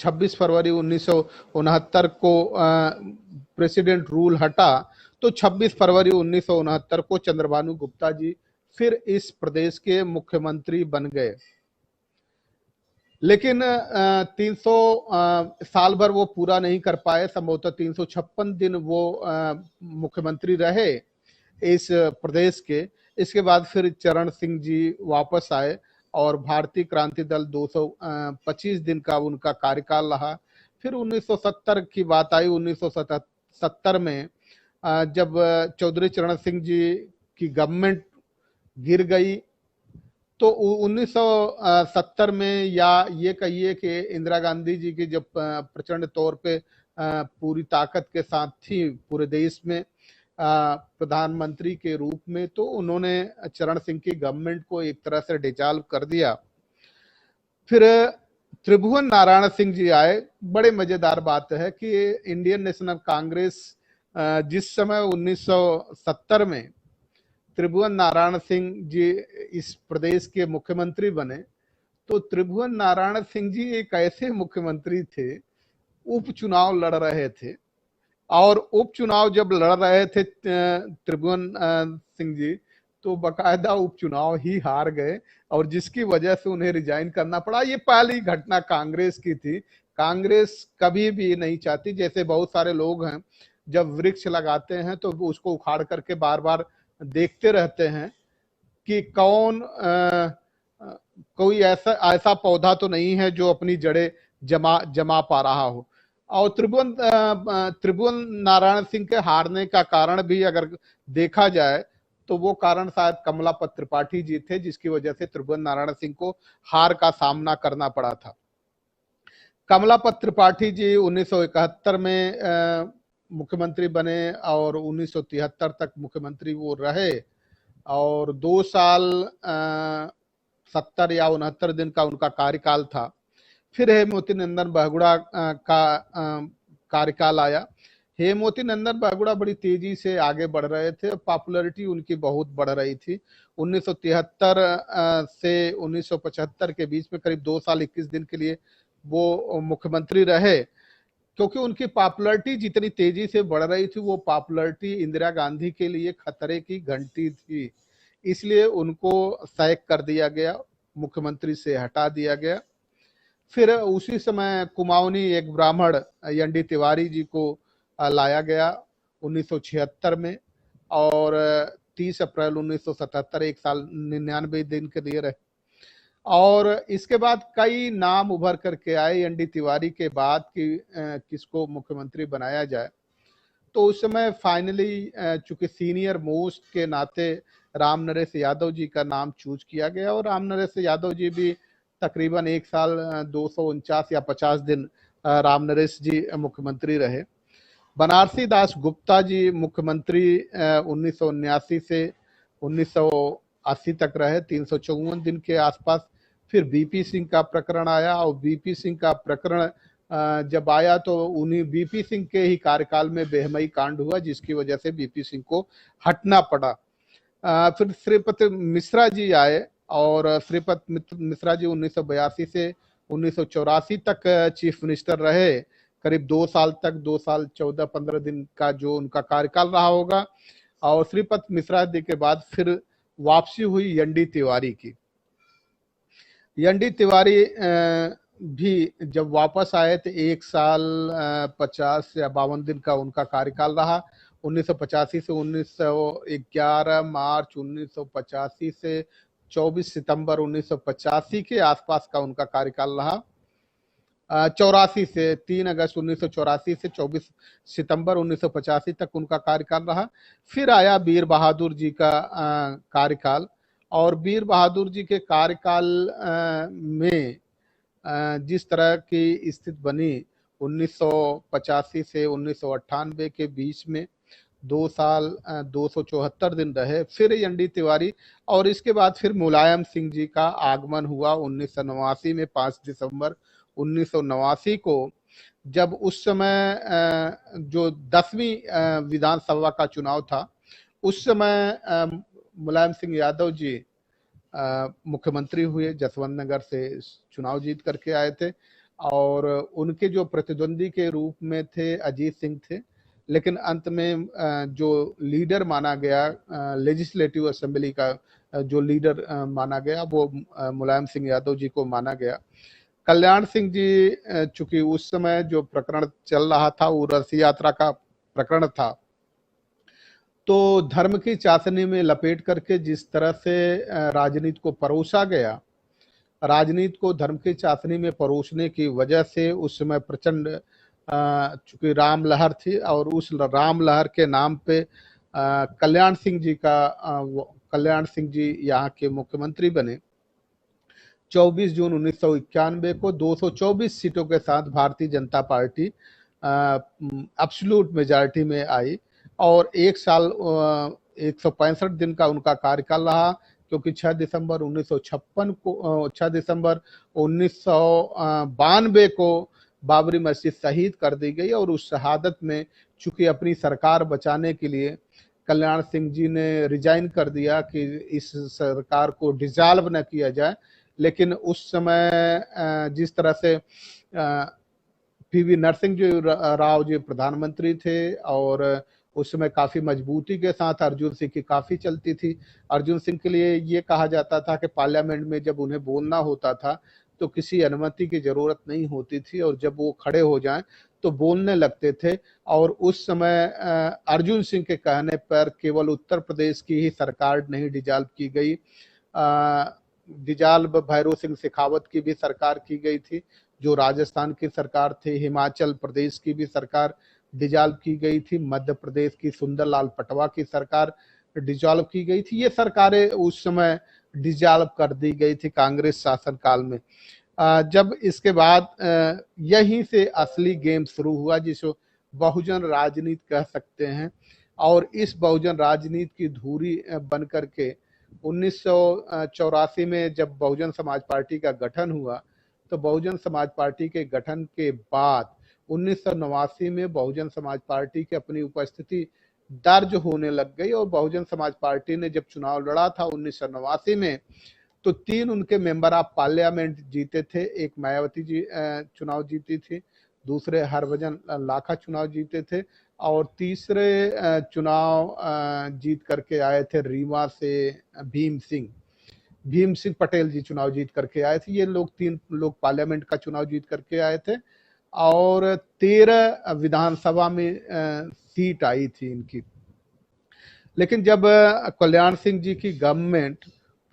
26 फरवरी 1969 को president rule हटा, तो 26 फरवरी 1969 को चंद्रभानु गुप्ता जी फिर इस प्रदेश के मुख्यमंत्री बन गए। लेकिन 300 साल भर वो पूरा नहीं कर पाए, संभवतः 356 दिन वो मुख्यमंत्री रहे इस प्रदेश के। इसके बाद फिर चरण सिंह जी वापस आए और भारतीय क्रांति दल 225 दिन का उनका कार्यकाल रहा। फिर 1970 की बात आई। 1970 में जब चौधरी चरण सिंह जी की गवर्नमेंट गिर गई, तो 1970 में, या ये कहिए कि इंदिरा गांधी जी की जब प्रचंड तौर पे पूरी ताकत के साथ थी पूरे देश में प्रधानमंत्री के रूप में, तो उन्होंने चरण सिंह की गवर्नमेंट को एक तरह से डिसॉल्व कर दिया। फिर त्रिभुवन नारायण सिंह जी आए। बड़े मजेदार बात है कि इंडियन नेशनल कांग्रेस जिस समय 1970 में त्रिभुवन नारायण सिंह जी इस प्रदेश के मुख्यमंत्री बने, तो त्रिभुवन नारायण सिंह जी एक ऐसे मुख्यमंत्री थे, उपचुनाव लड़ रहे थे, और उपचुनाव जब लड़ रहे थे त्रिभुवन सिंह जी, तो बकायदा उपचुनाव ही हार गए, और जिसकी वजह से उन्हें रिजाइन करना पड़ा। ये पहली घटना कांग्रेस की थी। कांग्रेस कभी भी नहीं चाहती, जैसे बहुत सारे लोग हैं जब वृक्ष लगाते हैं तो उसको उखाड़ करके बार बार देखते रहते हैं कि कोई ऐसा पौधा तो नहीं है जो अपनी जड़ें जमा पा रहा हो। और त्रिभुवन नारायण सिंह के हारने का कारण भी अगर देखा जाए तो वो कारण शायद कमलापत त्रिपाठी जी थे, जिसकी वजह से त्रिभुवन नारायण सिंह को हार का सामना करना पड़ा था। कमलापत त्रिपाठी जी 1971 में मुख्यमंत्री बने और 1973 तक मुख्यमंत्री वो रहे, और 2 साल 70 या 69 दिन का उनका कार्यकाल था। फिर हेमवती नंदन बहुगुणा का कार्यकाल आया। हेमवती नंदन बहुगुणा बड़ी तेजी से आगे बढ़ रहे थे, पॉपुलैरिटी उनकी बहुत बढ़ रही थी। 1973 से 1975 के बीच में करीब 2 साल 21 दिन के लिए वो मुख्यमंत्री रहे, क्योंकि उनकी पॉपुलैरिटी जितनी तेजी से बढ़ रही थी, वो पॉपुलैरिटी इंदिरा गांधी के लिए खतरे की घंटी थी, इसलिए उनको सैक कर दिया गया, मुख्यमंत्री से हटा दिया गया। फिर उसी समय कुमाऊनी एक ब्राह्मण एन डी तिवारी जी को लाया गया 1976 में, और 30 अप्रैल 1977, 1 साल 99 दिन के लिए रहे। और इसके बाद कई नाम उभर करके आए एन डी तिवारी के बाद कि किसको मुख्यमंत्री बनाया जाए। तो उस समय फाइनली चूंकि सीनियर मोस्ट के नाते राम नरेश यादव जी का नाम चूज किया गया, और राम नरेश यादव जी भी तकरीबन 1 साल 249 या 50 दिन राम नरेश जी मुख्यमंत्री रहे। बनारसी दास गुप्ता जी मुख्यमंत्री 1979 से 1980 तक रहे, 354 दिन के आसपास। फिर बीपी सिंह का प्रकरण आया, और बीपी सिंह का प्रकरण जब आया तो उन्हीं बीपी सिंह के ही कार्यकाल में बेहमई कांड हुआ, जिसकी वजह से बीपी सिंह को हटना पड़ा। फिर श्रीपति मिश्रा जी आए, और श्रीपति मिश्रा जी 1982 से 1984 तक चीफ मिनिस्टर रहे, करीब 2 साल तक, 2 साल 14-15 दिन का जो उनका कार्यकाल रहा होगा। और श्रीपति मिश्रा जी के बाद फिर वापसी हुई एन डी तिवारी की। एन डी तिवारी भी जब वापस आए तो 1 साल 50 या 52 दिन का उनका कार्यकाल रहा। 1985 से 11 मार्च 1985 से 24 सितंबर 1985 के आसपास का उनका कार्यकाल रहा। 84 से 3 अगस्त 1984 से 24 सितंबर 1985 तक उनका कार्यकाल रहा। फिर आया वीर बहादुर जी का कार्यकाल, और वीर बहादुर जी के कार्यकाल में जिस तरह की स्थिति बनी 1985 से 1998 के बीच में 2 साल 274 दिन रहे, फिर एन डी तिवारी। और इसके बाद फिर मुलायम सिंह जी का आगमन हुआ 1989 में, 5 दिसंबर 1989 को, जब उस समय जो 10वीं विधानसभा का चुनाव था, उस समय मुलायम सिंह यादव जी मुख्यमंत्री हुए, जसवंत नगर से चुनाव जीत करके आए थे। और उनके जो प्रतिद्वंदी के रूप में थे अजीत सिंह थे, लेकिन अंत में जो लीडर माना गया लेजिस्लेटिव असेंबली का जो लीडर माना गया वो मुलायम सिंह यादव जी को माना गया। कल्याण सिंह जी चूंकि उस समय जो प्रकरण चल रहा था वो रथ यात्रा का प्रकरण था, तो धर्म की चाशनी में लपेट करके जिस तरह से राजनीति को परोसा गया, राजनीति को धर्म की चाशनी में परोसने की वजह से उस समय प्रचंड चूंकि राम लहर थी और उस राम लहर के नाम पे कल्याण सिंह जी यहाँ के मुख्यमंत्री बने। 24 जून 1991 को 224 सीटों के साथ Bharatiya Janata party absolute majority में आई और 165 दिन का उनका कार्यकाल रहा, क्योंकि 6 दिसंबर 1992 को बाबरी मस्जिद शहीद कर दी गई और उस शहादत में चूंकि अपनी सरकार बचाने के लिए कल्याण सिंह जी ने रिजाइन कर दिया कि इस सरकार को डिसॉल्व न किया जाए। लेकिन उस समय जिस तरह से पीवी नरसिंह राव जी प्रधानमंत्री थे और उस समय काफी मजबूती के साथ अर्जुन सिंह की काफी चलती थी। अर्जुन सिंह के लिए ये कहा जाता था कि पार्लियामेंट में जब उन्हें बोलना होता था तो किसी अनुमति की जरूरत नहीं होती थी और जब वो खड़े हो जाएं तो बोलने लगते थे। और उस समय अर्जुन सिंह के कहने पर केवल उत्तर प्रदेश की ही सरकार नहीं डिसॉल्व की गई, डिसॉल्व भैरों सिंह शेखावत की भी सरकार की गई थी जो राजस्थान की सरकार थी, हिमाचल प्रदेश की भी सरकार डिसॉल्व की गई थी, मध्य प्रदेश की सुंदरलाल पटवा की सरकार डिसॉल्व की गई थी। ये सरकारें उस समय डिसॉल्व कर दी गई थी कांग्रेस शासन काल में। जब इसके बाद यहीं से असली गेम शुरू हुआ जिसको बहुजन राजनीति कह सकते हैं और इस बहुजन राजनीति की धुरी बन करके 1984 में जब बहुजन समाज पार्टी का गठन हुआ तो बहुजन समाज पार्टी के गठन के बाद 1989 में बहुजन समाज पार्टी की अपनी उपस्थिति दर्ज होने लग गई और बहुजन समाज पार्टी ने जब चुनाव लड़ा था 1989 में तो 3 उनके मेंबर ऑफ पार्लियामेंट जीते थे। एक मायावती जी चुनाव जीती थी, दूसरे हरभजन लाखा चुनाव जीते थे और तीसरे चुनाव जीत करके आए थे रीवा से भीम सिंह पटेल जी चुनाव जीत करके आए थे। ये लोग 3 लोग पार्लियामेंट का चुनाव जीत करके आए थे और 13 विधानसभा में सीट आई थी इनकी। लेकिन जब कल्याण सिंह जी की गवर्नमेंट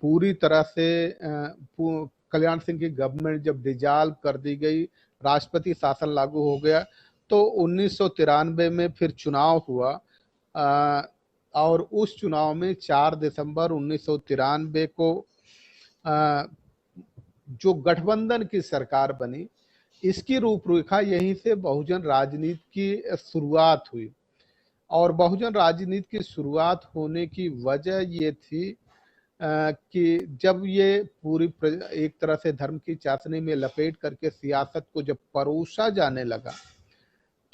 पूरी तरह से कल्याण सिंह की गवर्नमेंट जब डिसॉल्व कर दी गई, राष्ट्रपति शासन लागू हो गया तो 1993 में फिर चुनाव हुआ और उस चुनाव में 4 दिसंबर 1993 को जो गठबंधन की सरकार बनी, इसकी रूपरेखा यहीं से बहुजन राजनीति की शुरुआत हुई। और बहुजन राजनीति की शुरुआत होने की वजह ये थी कि जब ये पूरी एक तरह से धर्म की चाशनी में लपेट करके सियासत को जब परोसा जाने लगा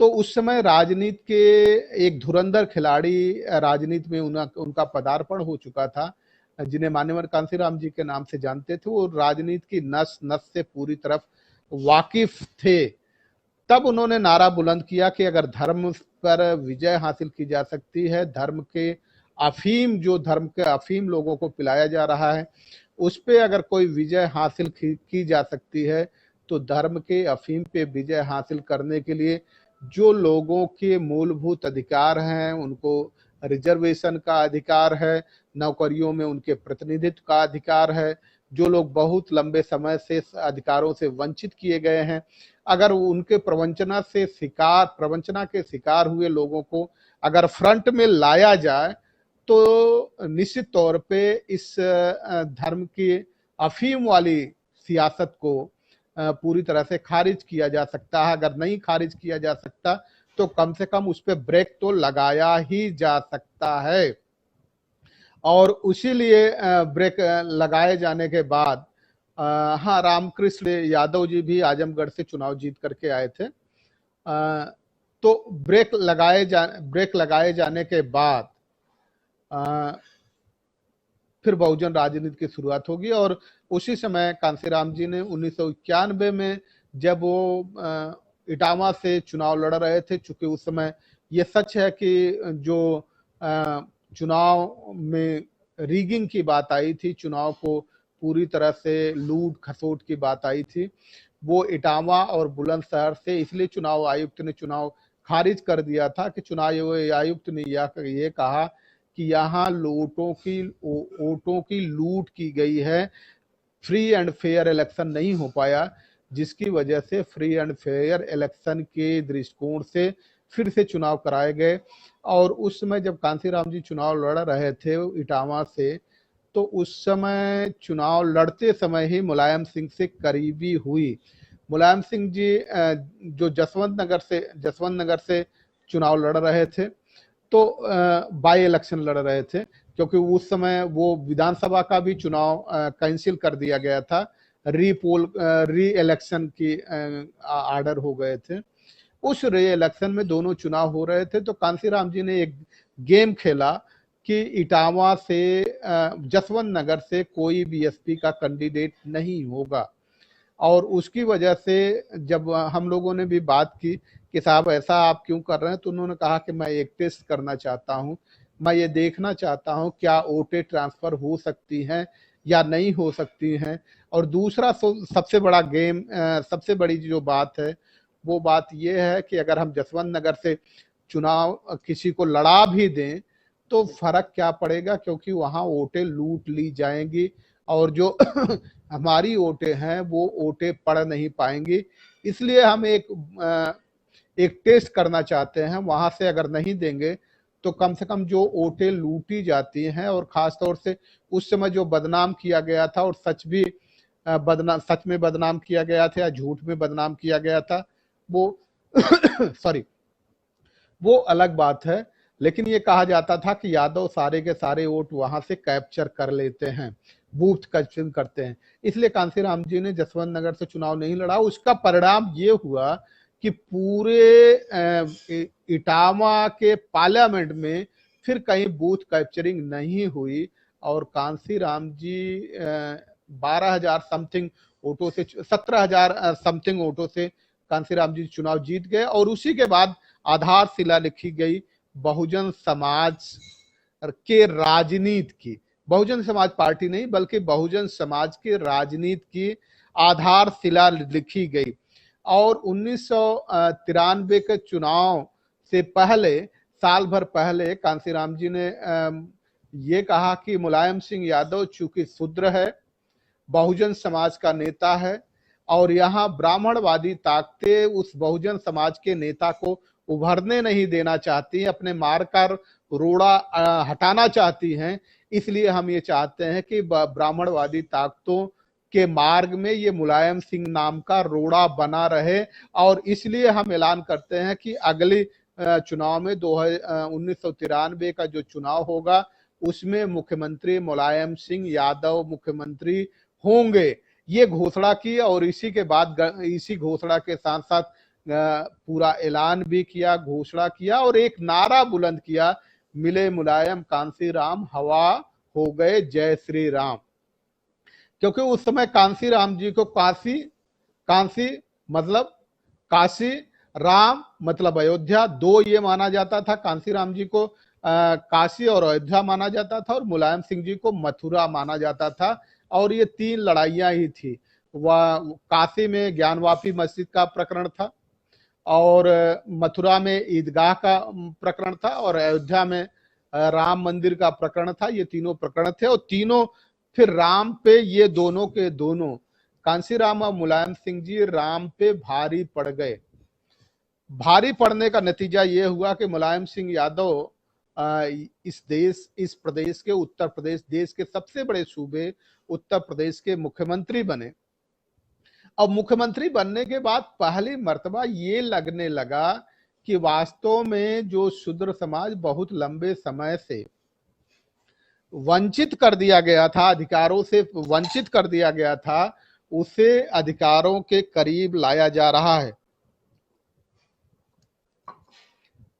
तो उस समय राजनीति के एक धुरंधर खिलाड़ी राजनीति में उनका पदार्पण हो चुका था, जिन्हें मान्यवर कांसीराम जी के नाम से जानते थे। वो राजनीति की नस नस से पूरी तरफ वाकिफ थे। तब उन्होंने नारा बुलंद किया कि अगर धर्म पर विजय हासिल की जा सकती है, धर्म के अफीम लोगों को पिलाया जा रहा है उस पे अगर कोई विजय हासिल की जा सकती है तो धर्म के अफीम पे विजय हासिल करने के लिए जो लोगों के मूलभूत अधिकार हैं, उनको रिजर्वेशन का अधिकार है, नौकरियों में उनके प्रतिनिधित्व का अधिकार है, जो लोग बहुत लंबे समय से अधिकारों से वंचित किए गए हैं, अगर उनके प्रवंचना के शिकार हुए लोगों को अगर फ्रंट में लाया जाए तो निश्चित तौर पे इस धर्म की अफीम वाली सियासत को पूरी तरह से खारिज किया जा सकता है। अगर नहीं खारिज किया जा सकता तो कम से कम उस पर ब्रेक तो लगाया ही जा सकता है। और उसी लिए ब्रेक लगाए जाने के बाद हाँ, रामकृष्ण यादव जी भी आजमगढ़ से चुनाव जीत करके आए थे। तो ब्रेक लगाए जाने के बाद फिर बहुजन राजनीति की शुरुआत होगी और उसी समय कांसीराम जी ने 1991 में जब वो इटावा से चुनाव लड़ रहे थे। चूंकि उस समय ये सच है कि जो चुनाव में रीगिंग की बात आई थी, चुनाव को पूरी तरह से लूट खसोट की बात आई थी, वो इटावा और बुलंदशहर से, इसलिए चुनाव आयुक्त ने चुनाव खारिज कर दिया था कि चुनाव आयुक्त ने ये कहा कि यहाँ वोटों की लूट की गई है, फ्री एंड फेयर इलेक्शन नहीं हो पाया, जिसकी वजह से फ्री एंड फेयर इलेक्शन के दृष्टिकोण से फिर से चुनाव कराए गए। और उस समय जब कांसीराम जी चुनाव लड़ रहे थे इटावा से, तो उस समय चुनाव लड़ते समय ही मुलायम सिंह से करीबी हुई। मुलायम सिंह जी जो जसवंत नगर से चुनाव लड़ रहे थे, तो बाई इलेक्शन लड़ रहे थे, क्योंकि उस समय वो विधानसभा का भी चुनाव कैंसिल कर दिया गया था, री इलेक्शन की आर्डर हो गए थे। उस री इलेक्शन में दोनों चुनाव हो रहे थे, तो कांसीराम जी ने एक गेम खेला कि इटावा से जसवंत नगर से कोई बीएसपी का कैंडिडेट नहीं होगा। और उसकी वजह से जब हम लोगों ने भी बात की कि साहब ऐसा आप क्यों कर रहे हैं, तो उन्होंने कहा कि मैं एक टेस्ट करना चाहता हूं, मैं ये देखना चाहता हूं क्या वोटें ट्रांसफर हो सकती हैं या नहीं हो सकती हैं। और दूसरा सबसे बड़ा गेम, सबसे बड़ी जो बात है वो बात ये है कि अगर हम जसवंत नगर से चुनाव किसी को लड़ा भी दें तो फर्क क्या पड़ेगा, क्योंकि वहां वोटें लूट ली जाएंगी और जो हमारी वोटें हैं वो वोटें पड़ नहीं पाएंगी। इसलिए हम एक टेस्ट करना चाहते हैं, वहां से अगर नहीं देंगे तो कम से कम जो वोटें लूटी जाती हैं, और खास तौर से उस समय जो बदनाम किया गया था, और सच में बदनाम किया गया था या झूठ में बदनाम किया गया था, वो सॉरी, वो अलग बात है। लेकिन ये कहा जाता था कि यादव सारे के सारे वोट वहां से कैप्चर कर लेते हैं, बूथ कैप्चरिंग करते हैं। इसलिए कांसीराम जी ने जसवंत नगर से चुनाव नहीं लड़ा। उसका परिणाम ये हुआ कि पूरे इटावा के पार्लियामेंट में फिर कहीं बूथ कैप्चरिंग नहीं हुई, और कांसीराम जी 12,000 समथिंग वोटों से, 17,000 समथिंग वोटों से कांसीराम जी चुनाव जीत गए। और उसी के बाद आधारशिला लिखी गई बहुजन समाज के राजनीति की, बहुजन समाज पार्टी नहीं बल्कि बहुजन समाज के राजनीति की आधारशिला लिखी गई। और 1993 के चुनाव से पहले, साल भर पहले, कांसीराम जी ने ये कहा कि मुलायम सिंह यादव चूंकि शूद्र है, बहुजन समाज का नेता है, और यहाँ ब्राह्मणवादी ताकतें उस बहुजन समाज के नेता को उभरने नहीं देना चाहती, अपने मार्ग का रोड़ा हटाना चाहती हैं। इसलिए हम ये चाहते हैं कि ब्राह्मणवादी ताकतों के मार्ग में ये मुलायम सिंह नाम का रोड़ा बना रहे। और इसलिए हम ऐलान करते हैं कि अगले चुनाव में 1993 का जो चुनाव होगा उसमें मुख्यमंत्री मुलायम सिंह यादव मुख्यमंत्री होंगे, ये घोषणा की। और इसी के बाद, इसी घोषणा के साथ साथ पूरा ऐलान भी किया, घोषणा किया, और एक नारा बुलंद किया, मिले मुलायम कांसीराम हवा हो गए जय श्री राम। क्योंकि उस समय कांसीराम जी को कांसी मतलब काशी, राम मतलब अयोध्या, दो ये माना जाता था। कांसीराम जी को काशी और अयोध्या माना जाता था, और मुलायम सिंह जी को मथुरा माना जाता था। और ये तीन लड़ाइयां ही थी। वह काशी में ज्ञानवापी मस्जिद का प्रकरण था, और मथुरा में ईदगाह का प्रकरण था, और अयोध्या में राम मंदिर का प्रकरण था। ये तीनों प्रकरण थे, और तीनों फिर राम पे, ये दोनों के दोनों, कांसीराम और मुलायम सिंह जी राम पे भारी पड़ गए। भारी पड़ने का नतीजा ये हुआ कि मुलायम सिंह यादव इस प्रदेश के, उत्तर प्रदेश, देश के सबसे बड़े सूबे उत्तर प्रदेश के मुख्यमंत्री बने। अब मुख्यमंत्री बनने के बाद पहली मर्तबा ये लगने लगा कि वास्तव में जो शूद्र समाज बहुत लंबे समय से वंचित कर दिया गया था, अधिकारों से वंचित कर दिया गया था, उसे अधिकारों के करीब लाया जा रहा है।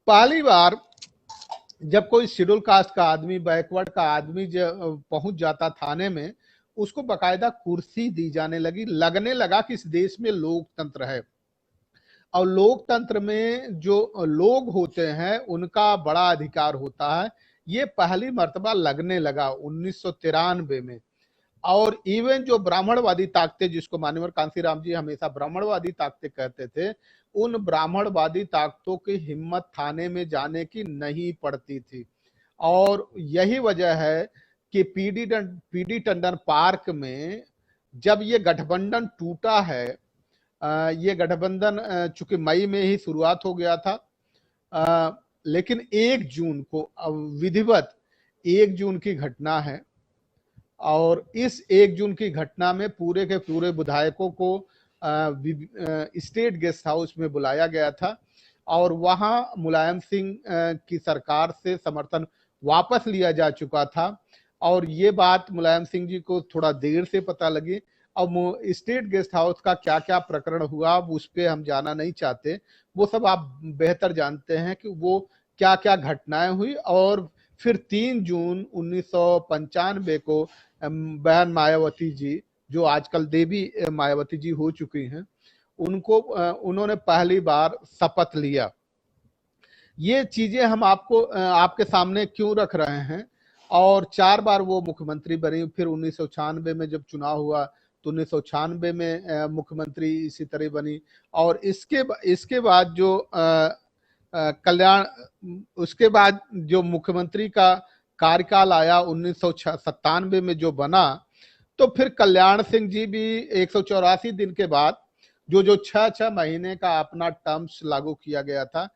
पहली बार जब कोई शेड्यूल कास्ट का आदमी, बैकवर्ड का आदमी जब पहुंच जाता थाने में, उसको बकायदा कुर्सी दी जाने लगी। लगने लगा कि इस देश में लोकतंत्र है और लोकतंत्र में जो लोग होते हैं उनका बड़ा अधिकार होता है। ये पहली मर्तबा लगने लगा 1993 में। और इवन जो ब्राह्मणवादी ताकतें, जिसको मान्यवर कांसीराम जी हमेशा ब्राह्मणवादी ताकतें कहते थे, उन ब्राह्मणवादी ताकतों की हिम्मत थाने में जाने की नहीं पड़ती थी। और यही वजह है कि पीडी टंडन पार्क में जब ये गठबंधन टूटा है, ये गठबंधन चूंकि मई में ही शुरुआत हो गया था, लेकिन 1 जून को विधिवत 1 जून की घटना है और इस 1 जून की घटना में पूरे के पूरे विधायकों को स्टेट गेस्ट हाउस में बुलाया गया था और वहां मुलायम सिंह की सरकार से समर्थन वापस लिया जा चुका था। और ये बात मुलायम सिंह जी को थोड़ा देर से पता लगी। अब स्टेट गेस्ट हाउस का क्या क्या प्रकरण हुआ उस पर हम जाना नहीं चाहते, वो सब आप बेहतर जानते हैं कि वो क्या क्या घटनाएं हुई। और फिर 3 जून 1995 को बहन मायावती जी, जो आजकल देवी मायावती जी हो चुकी हैं, उन्होंने पहली बार शपथ लिया। ये चीजें हम आपके सामने क्यों रख रहे हैं। और 4 बार वो मुख्यमंत्री बनी। फिर 1996 में जब चुनाव हुआ तो 1996 में मुख्यमंत्री इसी तरह बनी। और इसके बाद जो कल्याण, उसके बाद जो मुख्यमंत्री का कार्यकाल आया 1997 में जो बना, तो फिर कल्याण सिंह जी भी 184 दिन के बाद जो 6 महीने का अपना टर्म्स लागू किया गया था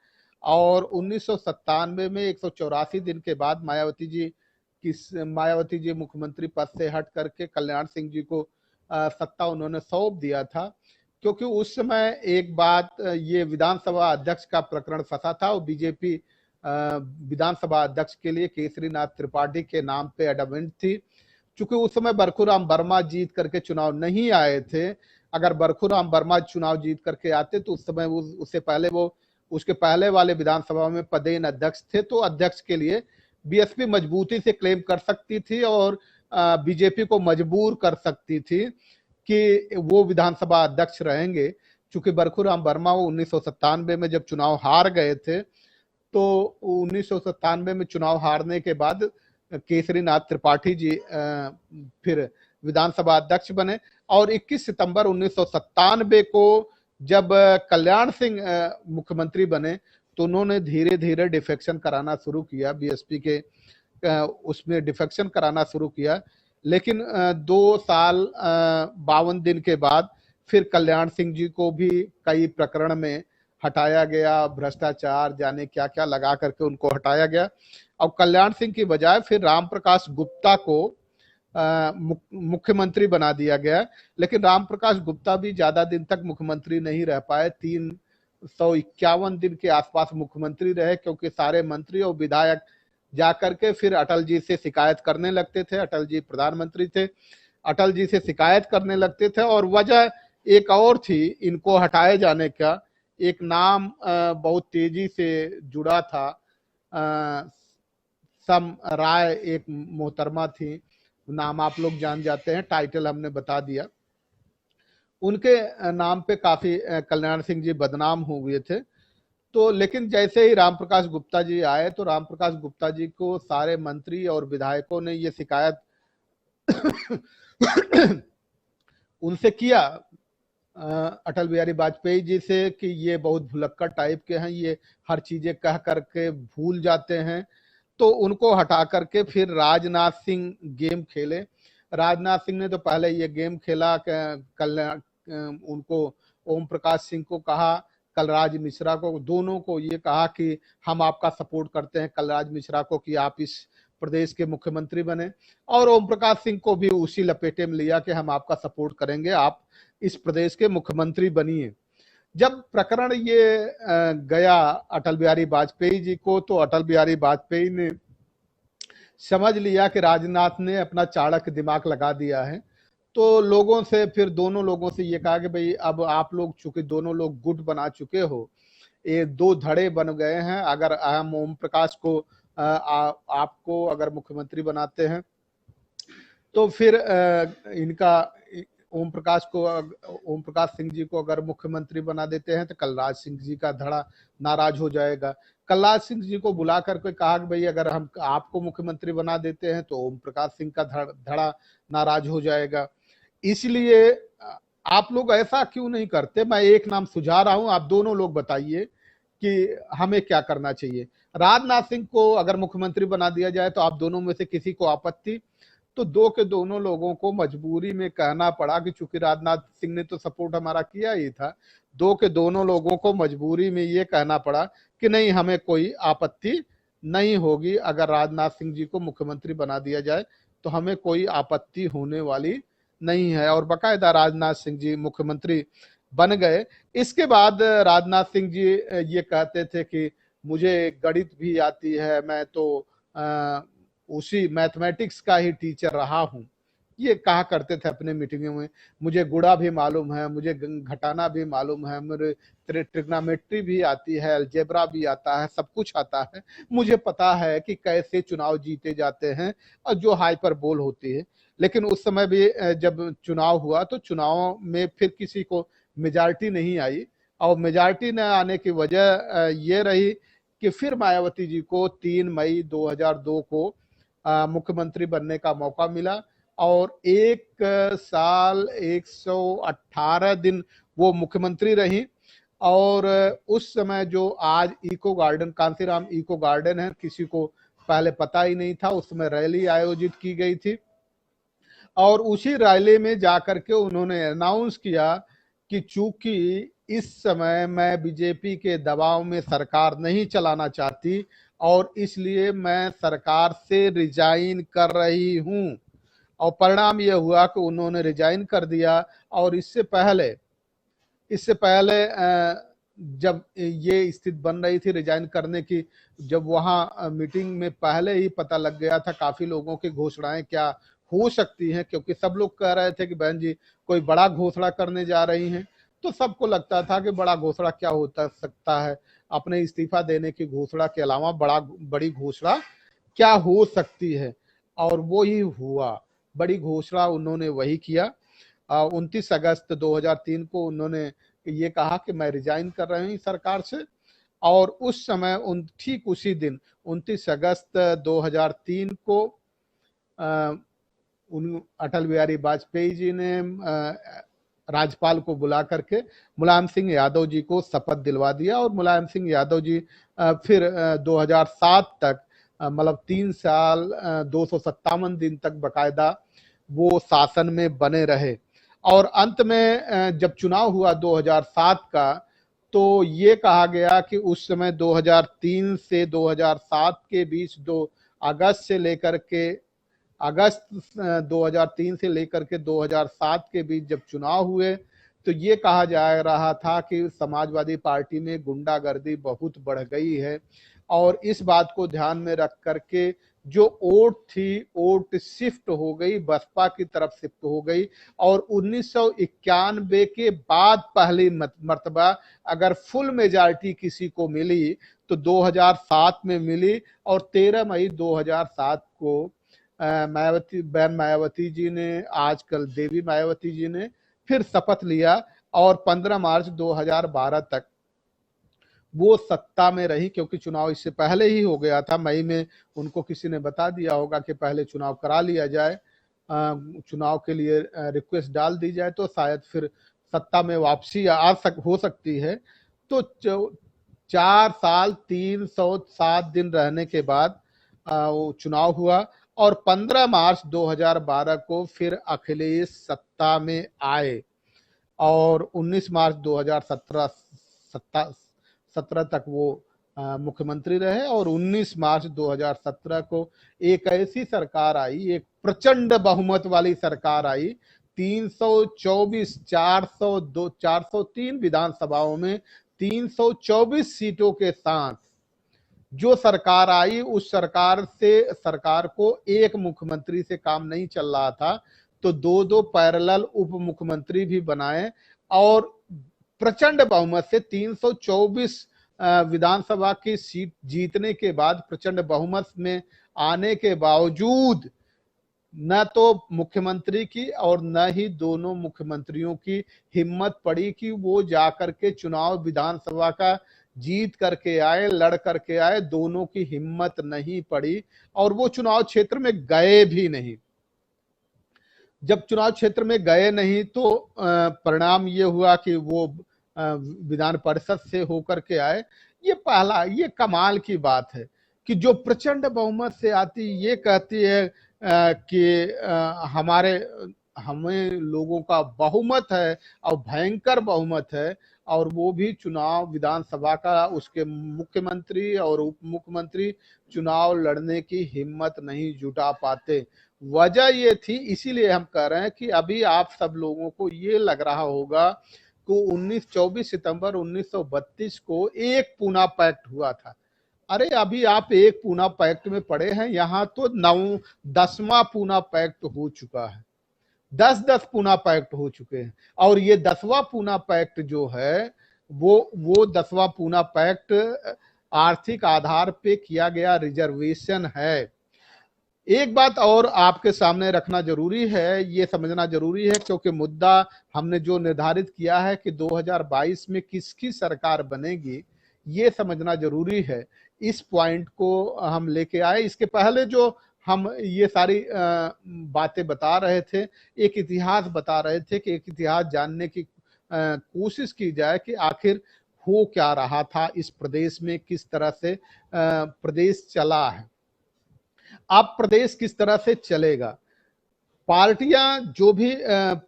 और 1997 में 184 दिन के बाद मायावती जी मुख्यमंत्री पद से हट करके कल्याण सिंह जी को सत्ता उन्होंने सौंप दिया था। क्योंकि उस समय एक बात, ये विधानसभा अध्यक्ष का प्रकरण फंसा था और बीजेपी विधानसभा अध्यक्ष के लिए केसरीनाथ त्रिपाठी के नाम पे एडमेंट थी। चूंकि उस समय बरखूराम वर्मा जीत करके चुनाव नहीं आए थे। अगर बरखूराम वर्मा चुनाव जीत करके आते तो उस समय उससे पहले वो उसके पहले वाले विधानसभा में पदेन अध्यक्ष थे, तो अध्यक्ष के लिए बीएसपी मजबूती से क्लेम कर सकती थी और बीजेपी को मजबूर कर सकती थी कि वो विधानसभा अध्यक्ष रहेंगे। चूंकि बरखूराम वर्मा वो 1997 में जब चुनाव हार गए थे, तो 1997 में चुनाव हारने के बाद केसरीनाथ त्रिपाठी जी फिर विधानसभा अध्यक्ष बने। और 21 सितंबर 1997 को जब कल्याण सिंह मुख्यमंत्री बने तो उन्होंने धीरे धीरे डिफेक्शन कराना शुरू किया, बीएसपी के उसमें डिफेक्शन कराना शुरू किया। लेकिन 2 साल 52 दिन के बाद फिर कल्याण सिंह जी को भी कई प्रकरण में हटाया गया, भ्रष्टाचार जाने क्या क्या लगा करके उनको हटाया गया। और कल्याण सिंह की बजाय फिर राम प्रकाश गुप्ता को मुख्यमंत्री बना दिया गया। लेकिन राम प्रकाश गुप्ता भी ज्यादा दिन तक मुख्यमंत्री नहीं रह पाए, 351 दिन के आसपास मुख्यमंत्री रहे, क्योंकि सारे मंत्री और विधायक जाकर के फिर अटल जी से शिकायत करने लगते थे। अटल जी प्रधानमंत्री थे, अटल जी से शिकायत करने लगते थे। और वजह एक और थी इनको हटाए जाने का। एक नाम बहुत तेजी से जुड़ा था, सम राय एक मोहतरमा थी, नाम आप लोग जान जाते हैं, टाइटल हमने बता दिया। उनके नाम पे काफी कल्याण सिंह जी बदनाम हो गए थे। तो लेकिन जैसे ही राम प्रकाश गुप्ता जी आए तो राम प्रकाश गुप्ता जी को सारे मंत्री और विधायकों ने ये शिकायत उनसे किया, अटल बिहारी वाजपेयी जी से, कि ये बहुत भुलक्कड़ टाइप के हैं, ये हर चीजें कह करके भूल जाते हैं। तो उनको हटा करके फिर राजनाथ सिंह गेम खेले। राजनाथ सिंह ने तो पहले ये गेम खेला, कल्याण उनको ओम प्रकाश सिंह को कहा, कलराज मिश्रा को, दोनों को ये कहा कि हम आपका सपोर्ट करते हैं, कलराज मिश्रा को, कि आप इस प्रदेश के मुख्यमंत्री बने। और ओम प्रकाश सिंह को भी उसी लपेटे में लिया कि हम आपका सपोर्ट करेंगे, आप इस प्रदेश के मुख्यमंत्री बनिए। जब प्रकरण ये गया अटल बिहारी वाजपेयी जी को, तो अटल बिहारी वाजपेयी ने समझ लिया कि राजनाथ ने अपना चाणक्य दिमाग लगा दिया है। तो लोगों से, फिर दोनों लोगों से ये कहा कि भाई अब आप लोग चूंकि दोनों लोग गुट बना चुके हो, ये 2 धड़े बन गए हैं, अगर हम ओम प्रकाश को आपको अगर मुख्यमंत्री बनाते हैं तो फिर इनका ओम प्रकाश सिंह जी को अगर मुख्यमंत्री बना देते हैं तो कलराज सिंह जी का धड़ा नाराज हो जाएगा। कलराज सिंह जी को बुला करके कहा कि भाई अगर हम आपको मुख्यमंत्री बना देते हैं तो ओम प्रकाश सिंह का धड़ा नाराज हो जाएगा। इसलिए आप लोग ऐसा क्यों नहीं करते? मैं एक नाम सुझा रहा हूं, आप दोनों लोग बताइए कि हमें क्या करना चाहिए। राजनाथ सिंह को अगर मुख्यमंत्री बना दिया जाए तो आप दोनों में से किसी को आपत्ति? तो दो के दोनों लोगों को मजबूरी में कहना पड़ा कि चूंकि राजनाथ सिंह ने तो सपोर्ट हमारा किया ही था, दो के दोनों लोगों को मजबूरी में ये कहना पड़ा कि नहीं, हमें कोई आपत्ति नहीं होगी अगर राजनाथ सिंह जी को मुख्यमंत्री बना दिया जाए, तो हमें कोई आपत्ति होने वाली नहीं है। और बाकायदा राजनाथ सिंह जी मुख्यमंत्री बन गए। इसके बाद राजनाथ सिंह जी ये कहते थे कि मुझे गणित भी आती है, मैं तो उसी मैथमेटिक्स का ही टीचर रहा हूं, ये कहा करते थे अपने मीटिंगों में। मुझे गुणा भी मालूम है, मुझे घटाना भी मालूम है, मुझे ट्रिग्नोमेट्री भी आती है, अलजेब्रा भी आता है, सब कुछ आता है। मुझे पता है कि कैसे चुनाव जीते जाते हैं और जो हाइपर बोल होती है। लेकिन उस समय भी जब चुनाव हुआ तो चुनाव में फिर किसी को मेजॉरिटी नहीं आई, और मेजॉरिटी न आने की वजह ये रही कि फिर मायावती जी को 3 मई 2002 को मुख्यमंत्री बनने का मौका मिला, और 1 साल 118 दिन वो मुख्यमंत्री रही। और उस समय जो आज eco garden, Kanshiram eco garden है, किसी को पहले पता ही नहीं था, उस समय रैली आयोजित की गई थी, और उसी रैली में जाकर के उन्होंने अनाउंस किया कि चूंकि इस समय मैं बीजेपी के दबाव में सरकार नहीं चलाना चाहती और इसलिए मैं सरकार से रिजाइन कर रही हूं। और परिणाम यह हुआ कि उन्होंने रिजाइन कर दिया। और इससे पहले जब ये स्थिति बन रही थी रिजाइन करने की, जब वहां मीटिंग में पहले ही पता लग गया था काफी लोगों की घोषणाएं क्या हो सकती हैं, क्योंकि सब लोग कह रहे थे कि बहन जी कोई बड़ा घोषणा करने जा रही हैं। तो सबको लगता था कि बड़ा घोषणा क्या होता सकता है, अपने इस्तीफा देने की घोषणा के अलावा बड़ी घोषणा क्या हो सकती है। और वो ही हुआ, बड़ी घोषणा उन्होंने वही किया। 29 अगस्त 2003 को उन्होंने ये कहा कि मैं रिजाइन कर रही हूँ सरकार से। और उस समय ठीक उसी दिन 29 अगस्त 2003 को अटल बिहारी वाजपेयी जी ने राज्यपाल को बुला करके मुलायम सिंह यादव जी को शपथ दिलवा दिया। और मुलायम सिंह यादव जी फिर 2007 तक, मतलब 3 साल 257 दिन तक बकायदा वो शासन में बने रहे। और अंत में जब चुनाव हुआ 2007 का, तो ये कहा गया कि उस समय 2003 से 2007 के बीच, अगस्त 2003 से लेकर के 2007 के बीच जब चुनाव हुए, तो ये कहा जा रहा था कि समाजवादी पार्टी में गुंडागर्दी बहुत बढ़ गई है। और इस बात को ध्यान में रख करके जो वोट थी, वोट शिफ्ट हो गई, बसपा की तरफ शिफ्ट हो गई। और 1991 के बाद पहली मर्तबा अगर फुल मेजॉरिटी किसी को मिली तो 2007 में मिली। और 13 मई 2007 को बहन मायावती जी ने, आजकल देवी मायावती जी ने फिर शपथ लिया। और 15 मार्च 2012 तक वो सत्ता में रही, क्योंकि चुनाव इससे पहले ही हो गया था। मई में उनको किसी ने बता दिया होगा कि पहले चुनाव करा लिया जाए, चुनाव के लिए रिक्वेस्ट डाल दी जाए, तो शायद फिर सत्ता में वापसी हो सकती है। तो 4 साल 307 दिन रहने के बाद वो चुनाव हुआ। और 15 मार्च 2012 को फिर अखिलेश सत्ता में आए। और 19 मार्च 2017 तक वो मुख्यमंत्री रहे। और 19 मार्च 2017 को एक ऐसी सरकार आई, एक प्रचंड बहुमत वाली सरकार आई, 324 402 403 विधानसभाओं में 324 सीटों के साथ जो सरकार आई, उस सरकार को एक मुख्यमंत्री से काम नहीं चल रहा था, तो दो पैरेलल उप मुख्यमंत्री भी बनाए। और प्रचंड बहुमत से 324 विधानसभा की सीट जीतने के बाद, प्रचंड बहुमत में आने के बावजूद न तो मुख्यमंत्री की और न ही दोनों मुख्यमंत्रियों की हिम्मत पड़ी कि वो जाकर के चुनाव विधानसभा का जीत करके आए, लड़ करके आए। दोनों की हिम्मत नहीं पड़ी और वो चुनाव क्षेत्र में गए भी नहीं। जब चुनाव क्षेत्र में गए नहीं तो परिणाम ये हुआ कि वो विधान परिषद से होकर के आए। ये पहला, ये कमाल की बात है कि जो प्रचंड बहुमत से आती, ये कहती है कि हमारे हमें लोगों का बहुमत है और भयंकर बहुमत है, और वो भी चुनाव विधानसभा का, उसके मुख्यमंत्री और उप मुख्यमंत्री चुनाव लड़ने की हिम्मत नहीं जुटा पाते। वजह ये थी, इसीलिए हम कह रहे हैं कि अभी आप सब लोगों को ये लग रहा होगा कि 24 सितंबर 1932 को एक पूना पैक्ट हुआ था। अरे अभी आप एक पूना पैक्ट में पड़े हैं, यहाँ तो 10वां पूना पैक्ट हो चुका है। 10 पूना पैक्ट हो चुके हैं और ये 10वां पूना पैक्ट जो है वो 10वां पूना पैक्ट आर्थिक आधार पे किया गया रिजर्वेशन है। एक बात और आपके सामने रखना जरूरी है, ये समझना जरूरी है, क्योंकि मुद्दा हमने जो निर्धारित किया है कि 2022 में किसकी सरकार बनेगी, ये समझना जरूरी है। इस पॉइंट को हम लेके आए। इसके पहले जो हम ये सारी बातें बता रहे थे, एक इतिहास बता रहे थे कि एक इतिहास जानने की कोशिश की जाए कि आखिर हो क्या रहा था इस प्रदेश में, किस तरह से प्रदेश चला है। अब प्रदेश किस तरह से चलेगा। पार्टियां, जो भी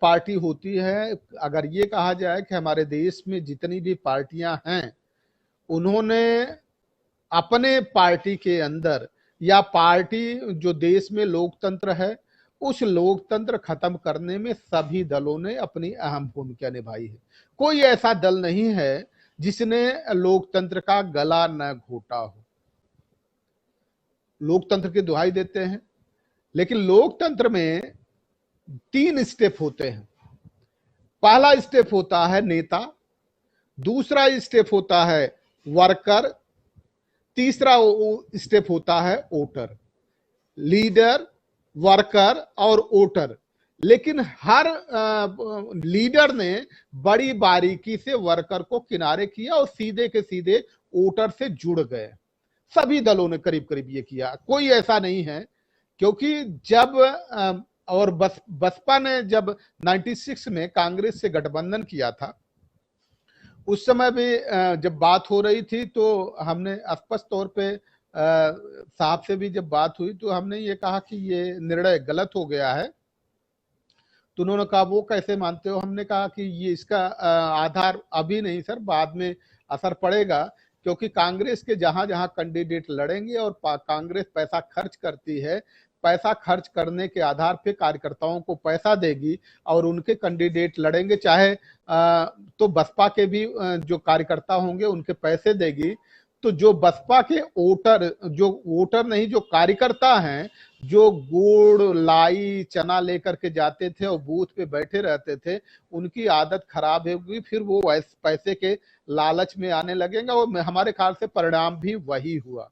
पार्टी होती है, अगर ये कहा जाए कि हमारे देश में जितनी भी पार्टियां हैं, उन्होंने अपने पार्टी के अंदर, या पार्टी जो देश में लोकतंत्र है, उस लोकतंत्र खत्म करने में सभी दलों ने अपनी अहम भूमिका निभाई है। कोई ऐसा दल नहीं है जिसने लोकतंत्र का गला न घोटा हो। लोकतंत्र की दुहाई देते हैं, लेकिन लोकतंत्र में 3 स्टेप होते हैं। पहला स्टेप होता है नेता, दूसरा स्टेप होता है वर्कर, तीसरा स्टेप होता है वोटर। लीडर, वर्कर और वोटर। लेकिन हर लीडर ने बड़ी बारीकी से वर्कर को किनारे किया और सीधे के सीधे वोटर से जुड़ गए। सभी दलों ने करीब करीब ये किया, कोई ऐसा नहीं है। क्योंकि जब और बसपा ने जब 96 में कांग्रेस से गठबंधन किया था, उस समय भी जब बात हो रही थी तो हमने स्पष्ट तौर पे साहब से भी जब बात हुई तो हमने ये कहा कि ये निर्णय गलत हो गया है। तो उन्होंने कहा वो कैसे मानते हो। हमने कहा कि ये इसका आधार अभी नहीं सर, बाद में असर पड़ेगा, क्योंकि कांग्रेस के जहां जहां कैंडिडेट लड़ेंगे और कांग्रेस पैसा खर्च करती है, पैसा खर्च करने के आधार पे कार्यकर्ताओं को पैसा देगी और उनके कैंडिडेट लड़ेंगे, चाहे तो बसपा के भी जो कार्यकर्ता होंगे उनके पैसे देगी। तो जो बसपा के वोटर, जो वोटर नहीं, जो कार्यकर्ता हैं, जो गुड़ लाई चना लेकर के जाते थे और बूथ पे बैठे रहते थे, उनकी आदत खराब होगी, फिर वो पैसे के लालच में आने लगेगा। और हमारे ख्याल से परिणाम भी वही हुआ।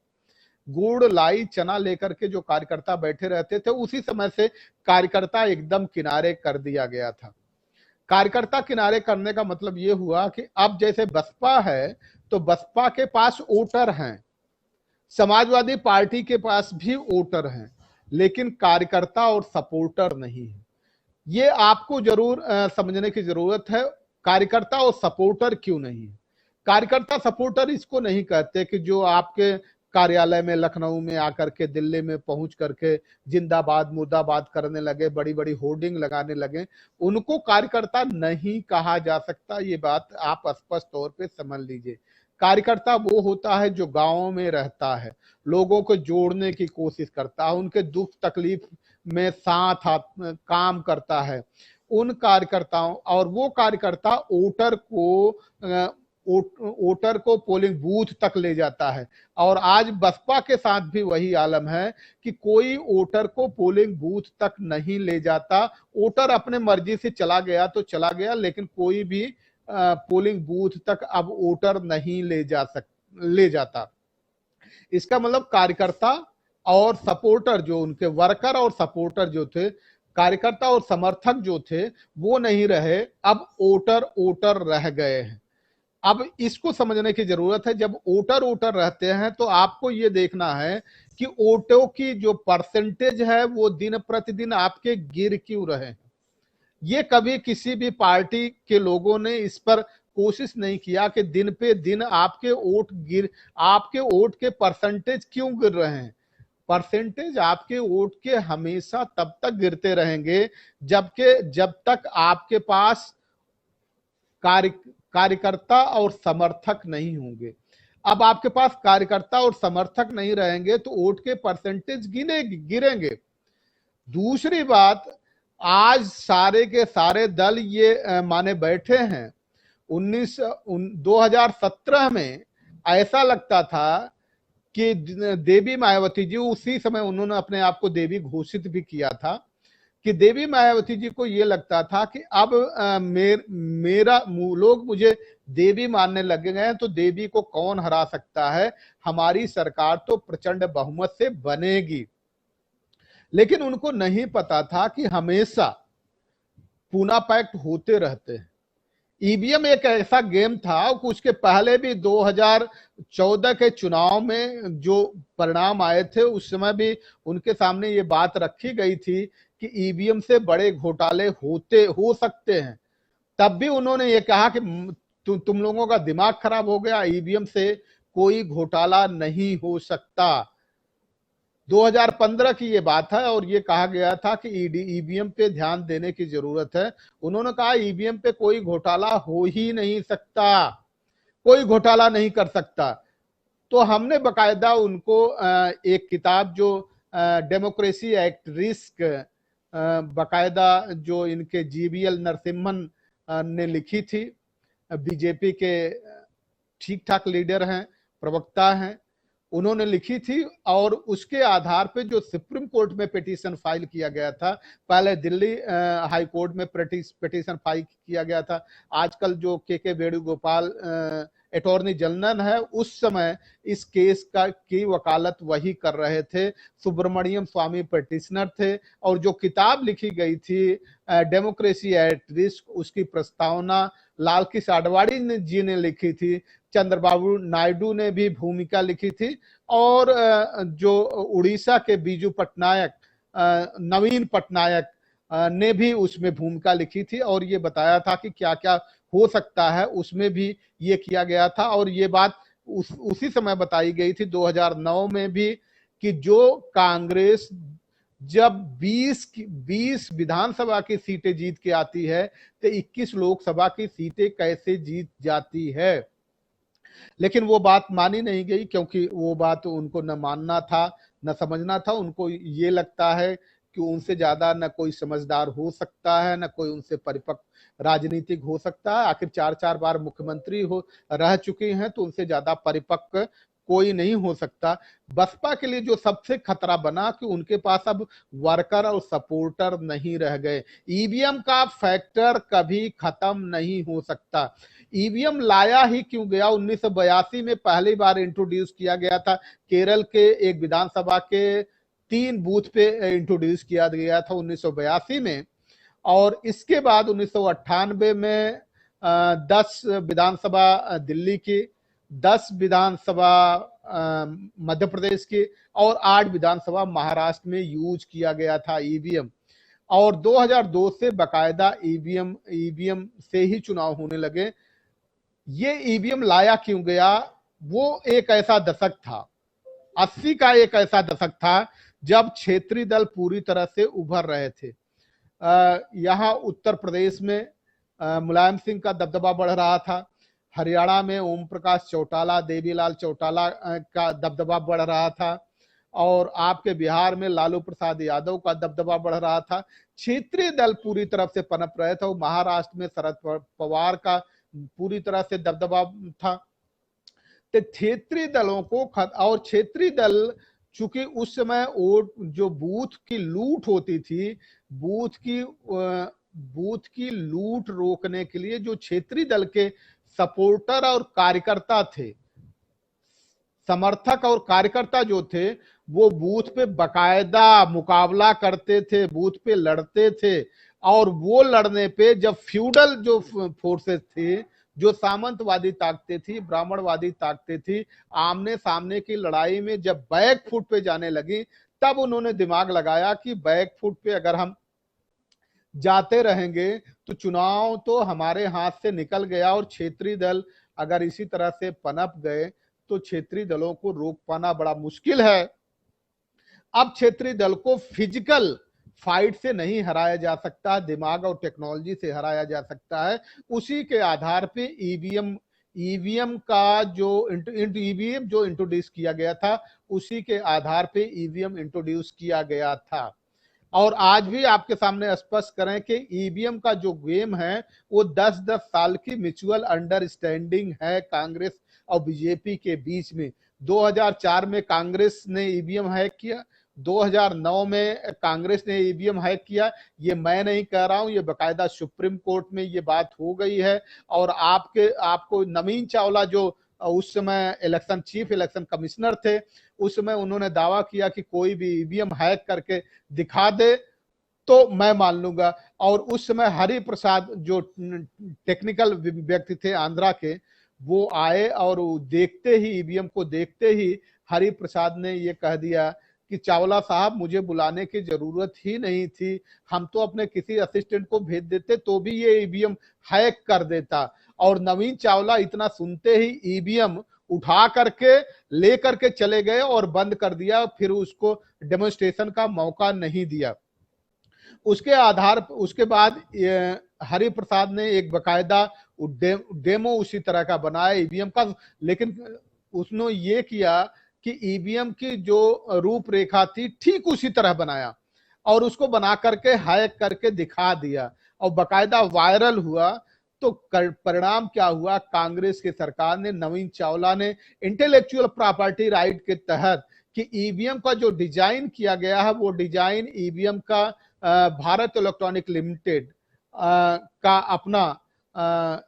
गुड़ लाई चना लेकर के जो कार्यकर्ता बैठे रहते थे, उसी समय से कार्यकर्ता एकदम किनारे कर दिया गया था। कार्यकर्ता किनारे करने का मतलब ये हुआ कि अब जैसे बसपा है तो बसपा के पास वोटर हैं, समाजवादी पार्टी के पास भी वोटर हैं, लेकिन कार्यकर्ता और सपोर्टर नहीं है। ये आपको जरूर समझने की जरूरत है। कार्यकर्ता और सपोर्टर क्यों नहीं है। कार्यकर्ता सपोर्टर इसको नहीं कहते कि जो आपके कार्यालय में लखनऊ में आकर के, दिल्ली में पहुंच करके जिंदाबाद मुर्दाबाद करने लगे, बड़ी बड़ी होर्डिंग लगाने लगे, उनको कार्यकर्ता नहीं कहा जा सकता। ये बात आप स्पष्ट तौर पे समझ लीजिए। कार्यकर्ता वो होता है जो गांवों में रहता है, लोगों को जोड़ने की कोशिश करता है, उनके दुख तकलीफ में साथ काम करता है, उन कार्यकर्ताओं। और वो कार्यकर्ता वोटर को पोलिंग बूथ तक ले जाता है। और आज बसपा के साथ भी वही आलम है कि कोई वोटर को पोलिंग बूथ तक नहीं ले जाता। वोटर अपने मर्जी से चला गया तो चला गया, लेकिन कोई भी पोलिंग बूथ तक अब वोटर नहीं ले जाता। इसका मतलब कार्यकर्ता और सपोर्टर जो उनके वर्कर और सपोर्टर जो थे, कार्यकर्ता और समर्थक जो थे वो नहीं रहे, अब वोटर वोटर रह गए हैं। अब इसको समझने की जरूरत है। जब वोटर वोटर रहते हैं तो आपको ये देखना है कि वोटों की जो परसेंटेज है वो दिन प्रतिदिन आपके गिर क्यों रहे हैं। ये कभी किसी भी पार्टी के लोगों ने इस पर कोशिश नहीं किया कि दिन पे दिन आपके वोट के परसेंटेज क्यों गिर रहे हैं। परसेंटेज आपके वोट के हमेशा तब तक गिरते रहेंगे जब तक आपके पास कार्यकर्ता और समर्थक नहीं होंगे। अब आपके पास कार्यकर्ता और समर्थक नहीं रहेंगे तो वोट के परसेंटेज गिरेंगे। दूसरी बात, आज सारे के सारे दल ये माने बैठे हैं। 2017 में ऐसा लगता था कि देवी मायावती जी, उसी समय उन्होंने अपने आप को देवी घोषित भी किया था, कि देवी मायावती जी को ये लगता था कि अब मेरा लोग मुझे देवी मानने लगे गए, तो देवी को कौन हरा सकता है, हमारी सरकार तो प्रचंड बहुमत से बनेगी। लेकिन उनको नहीं पता था कि हमेशा पूना पैक्ट होते रहते हैं। ईवीएम एक ऐसा गेम था, उसके पहले भी 2014 के चुनाव में जो परिणाम आए थे उस समय भी उनके सामने ये बात रखी गई थी कि ईवीएम से बड़े घोटाले हो सकते हैं। तब भी उन्होंने ये कहा कि तुम लोगों का दिमाग खराब हो गया, ईवीएम से कोई घोटाला नहीं हो सकता। 2015 की ये बात है और ये कहा गया था कि ईवीएम पे ध्यान देने की जरूरत है। उन्होंने कहा ईवीएम पे कोई घोटाला हो ही नहीं सकता, कोई घोटाला नहीं कर सकता। तो हमने बकायदा उनको एक किताब जो डेमोक्रेसी एट रिस्क, बकायदा जो इनके जीवीएल नरसिम्हन ने लिखी थी, बीजेपी के ठीक ठाक लीडर हैं, प्रवक्ता हैं, उन्होंने लिखी थी। और उसके आधार पे जो सुप्रीम कोर्ट में पिटीशन फाइल किया गया था, पहले दिल्ली हाई कोर्ट में पिटीशन फाइल किया गया था, आजकल जो के वेणुगोपाल अटॉर्नी जनरल है, उस समय इस केस की वकालत वही कर रहे थे, सुब्रमण्यम स्वामी पिटिशनर थे। और जो किताब लिखी गई थी डेमोक्रेसी एट रिस्क, उसकी प्रस्तावना लाल कृष्ण आडवाणी जी ने लिखी थी, चंद्रबाबू नायडू ने भी भूमिका लिखी थी, और जो उड़ीसा के बीजू पटनायक, नवीन पटनायक ने भी उसमें भूमिका लिखी थी और ये बताया था कि क्या क्या हो सकता है, उसमें भी ये किया गया था। और ये बात उसी समय बताई गई थी 2009 में भी, कि जो कांग्रेस जब 20 विधानसभा की सीटें जीत के आती है तो 21 लोकसभा की सीटें कैसे जीत जाती है। लेकिन वो बात मानी नहीं गई, क्योंकि वो बात उनको न मानना था न समझना था। उनको ये लगता है कि उनसे ज्यादा न कोई समझदार हो सकता है, न कोई उनसे परिपक्व राजनीतिक हो सकता है। आखिर 4 बार मुख्यमंत्री रह चुके हैं, तो उनसे ज्यादा परिपक्व कोई नहीं हो सकता। बसपा के लिए जो सबसे खतरा बना कि उनके पास अब वर्कर और सपोर्टर नहीं रह गए। ईवीएम का फैक्टर कभी खत्म नहीं हो सकता। ईवीएम लाया ही क्यों गया? 1982 में पहली बार इंट्रोड्यूस किया गया था, केरल के एक विधानसभा के 3 बूथ पे इंट्रोड्यूस किया गया था 1982 में। और इसके बाद 1998 में 10 विधानसभा दिल्ली की, 10 विधानसभा मध्य प्रदेश की और 8 विधानसभा महाराष्ट्र में यूज किया गया था ईवीएम। और 2002 से बकायदा ईवीएम से ही चुनाव होने लगे। ये ईवीएम लाया क्यों गया? वो एक ऐसा दशक था, 80 का एक ऐसा दशक था जब क्षेत्रीय दल पूरी तरह से उभर रहे थे। यहाँ उत्तर प्रदेश में मुलायम सिंह का दबदबा बढ़ रहा था, हरियाणा में ओम प्रकाश चौटाला, देवीलाल चौटाला का दबदबा बढ़ रहा था, और आपके बिहार में लालू प्रसाद यादव का दबदबा बढ़ रहा था। क्षेत्रीय दल पूरी तरफ से पनप रहे थे। महाराष्ट्र में शरद पवार का पूरी तरह से दबदबा था। तो क्षेत्रीय दलों को और क्षेत्रीय दल चूंकि उस समय जो बूथ की लूट होती थी, बूथ की लूट रोकने के लिए जो क्षेत्रीय दल के सपोर्टर और कार्यकर्ता थे, समर्थक और कार्यकर्ता जो थे, वो बूथ पे बकायदा मुकाबला करते थे, बूथ पे लड़ते थे। और वो लड़ने पे जब फ्यूडल जो फोर्सेस थी, जो सामंतवादी ताकतें थी, ब्राह्मणवादी ताकतें थी, आमने सामने की लड़ाई में जब बैक फुट पे जाने लगी, तब उन्होंने दिमाग लगाया कि बैक फुट पे अगर हम जाते रहेंगे तो चुनाव तो हमारे हाथ से निकल गया, और क्षेत्रीय दल अगर इसी तरह से पनप गए तो क्षेत्रीय दलों को रोक पाना बड़ा मुश्किल है। अब क्षेत्रीय दल को फिजिकल फाइट से नहीं हराया जा सकता, दिमाग और टेक्नोलॉजी से हराया जा सकता है। उसी के आधार पे ईवीएम का जो ईवीएम जो इंट्रोड्यूस किया गया था, उसी के आधार पे ईवीएम इंट्रोड्यूस किया गया था। और आज भी आपके सामने स्पष्ट करें कि ईवीएम का जो गेम है वो 10-10 साल की म्यूचुअल अंडरस्टैंडिंग है कांग्रेस और बीजेपी के बीच में। 2004 में कांग्रेस ने ईवीएम हैक किया, 2009 में कांग्रेस ने ईवीएम हैक किया। ये मैं नहीं कह रहा हूं, ये बकायदा सुप्रीम कोर्ट में ये बात हो गई है। और आपको नवीन चावला जो उस समय चीफ इलेक्शन कमिश्नर थे, उस समय उन्होंने दावा किया कि कोई भी ईवीएम हैक करके दिखा दे तो मैं मान लूंगा। और उस समय हरि प्रसाद जो टेक्निकल व्यक्ति थे आंध्रा के, वो आए और देखते ही ईवीएम को देखते ही हरि प्रसाद ने ये कह दिया कि चावला साहब मुझे बुलाने की जरूरत ही नहीं थी, हम तो अपने किसी असिस्टेंट को भेज देते तो भी ये ईवीएम हैक कर देता। और नवीन चावला इतना सुनते ही ईवीएम उठा करके ले करके चले गए और बंद कर दिया, फिर उसको डेमोन्स्ट्रेशन का मौका नहीं दिया। उसके बाद हरि प्रसाद ने एक बकायदा डेमो उसी तरह का बनाया ईवीएम का, लेकिन उसने ये किया कि ईवीएम की जो रूपरेखा थी ठीक उसी तरह बनाया और उसको बना करके हैक करके दिखा दिया और बकायदा वायरल हुआ। तो परिणाम क्या हुआ, कांग्रेस की सरकार ने, नवीन चावला ने इंटेलेक्चुअल प्रॉपर्टी राइट के तहत कि ईवीएम का जो डिजाइन किया गया है वो डिजाइन ईवीएम का भारत इलेक्ट्रॉनिक लिमिटेड का अपना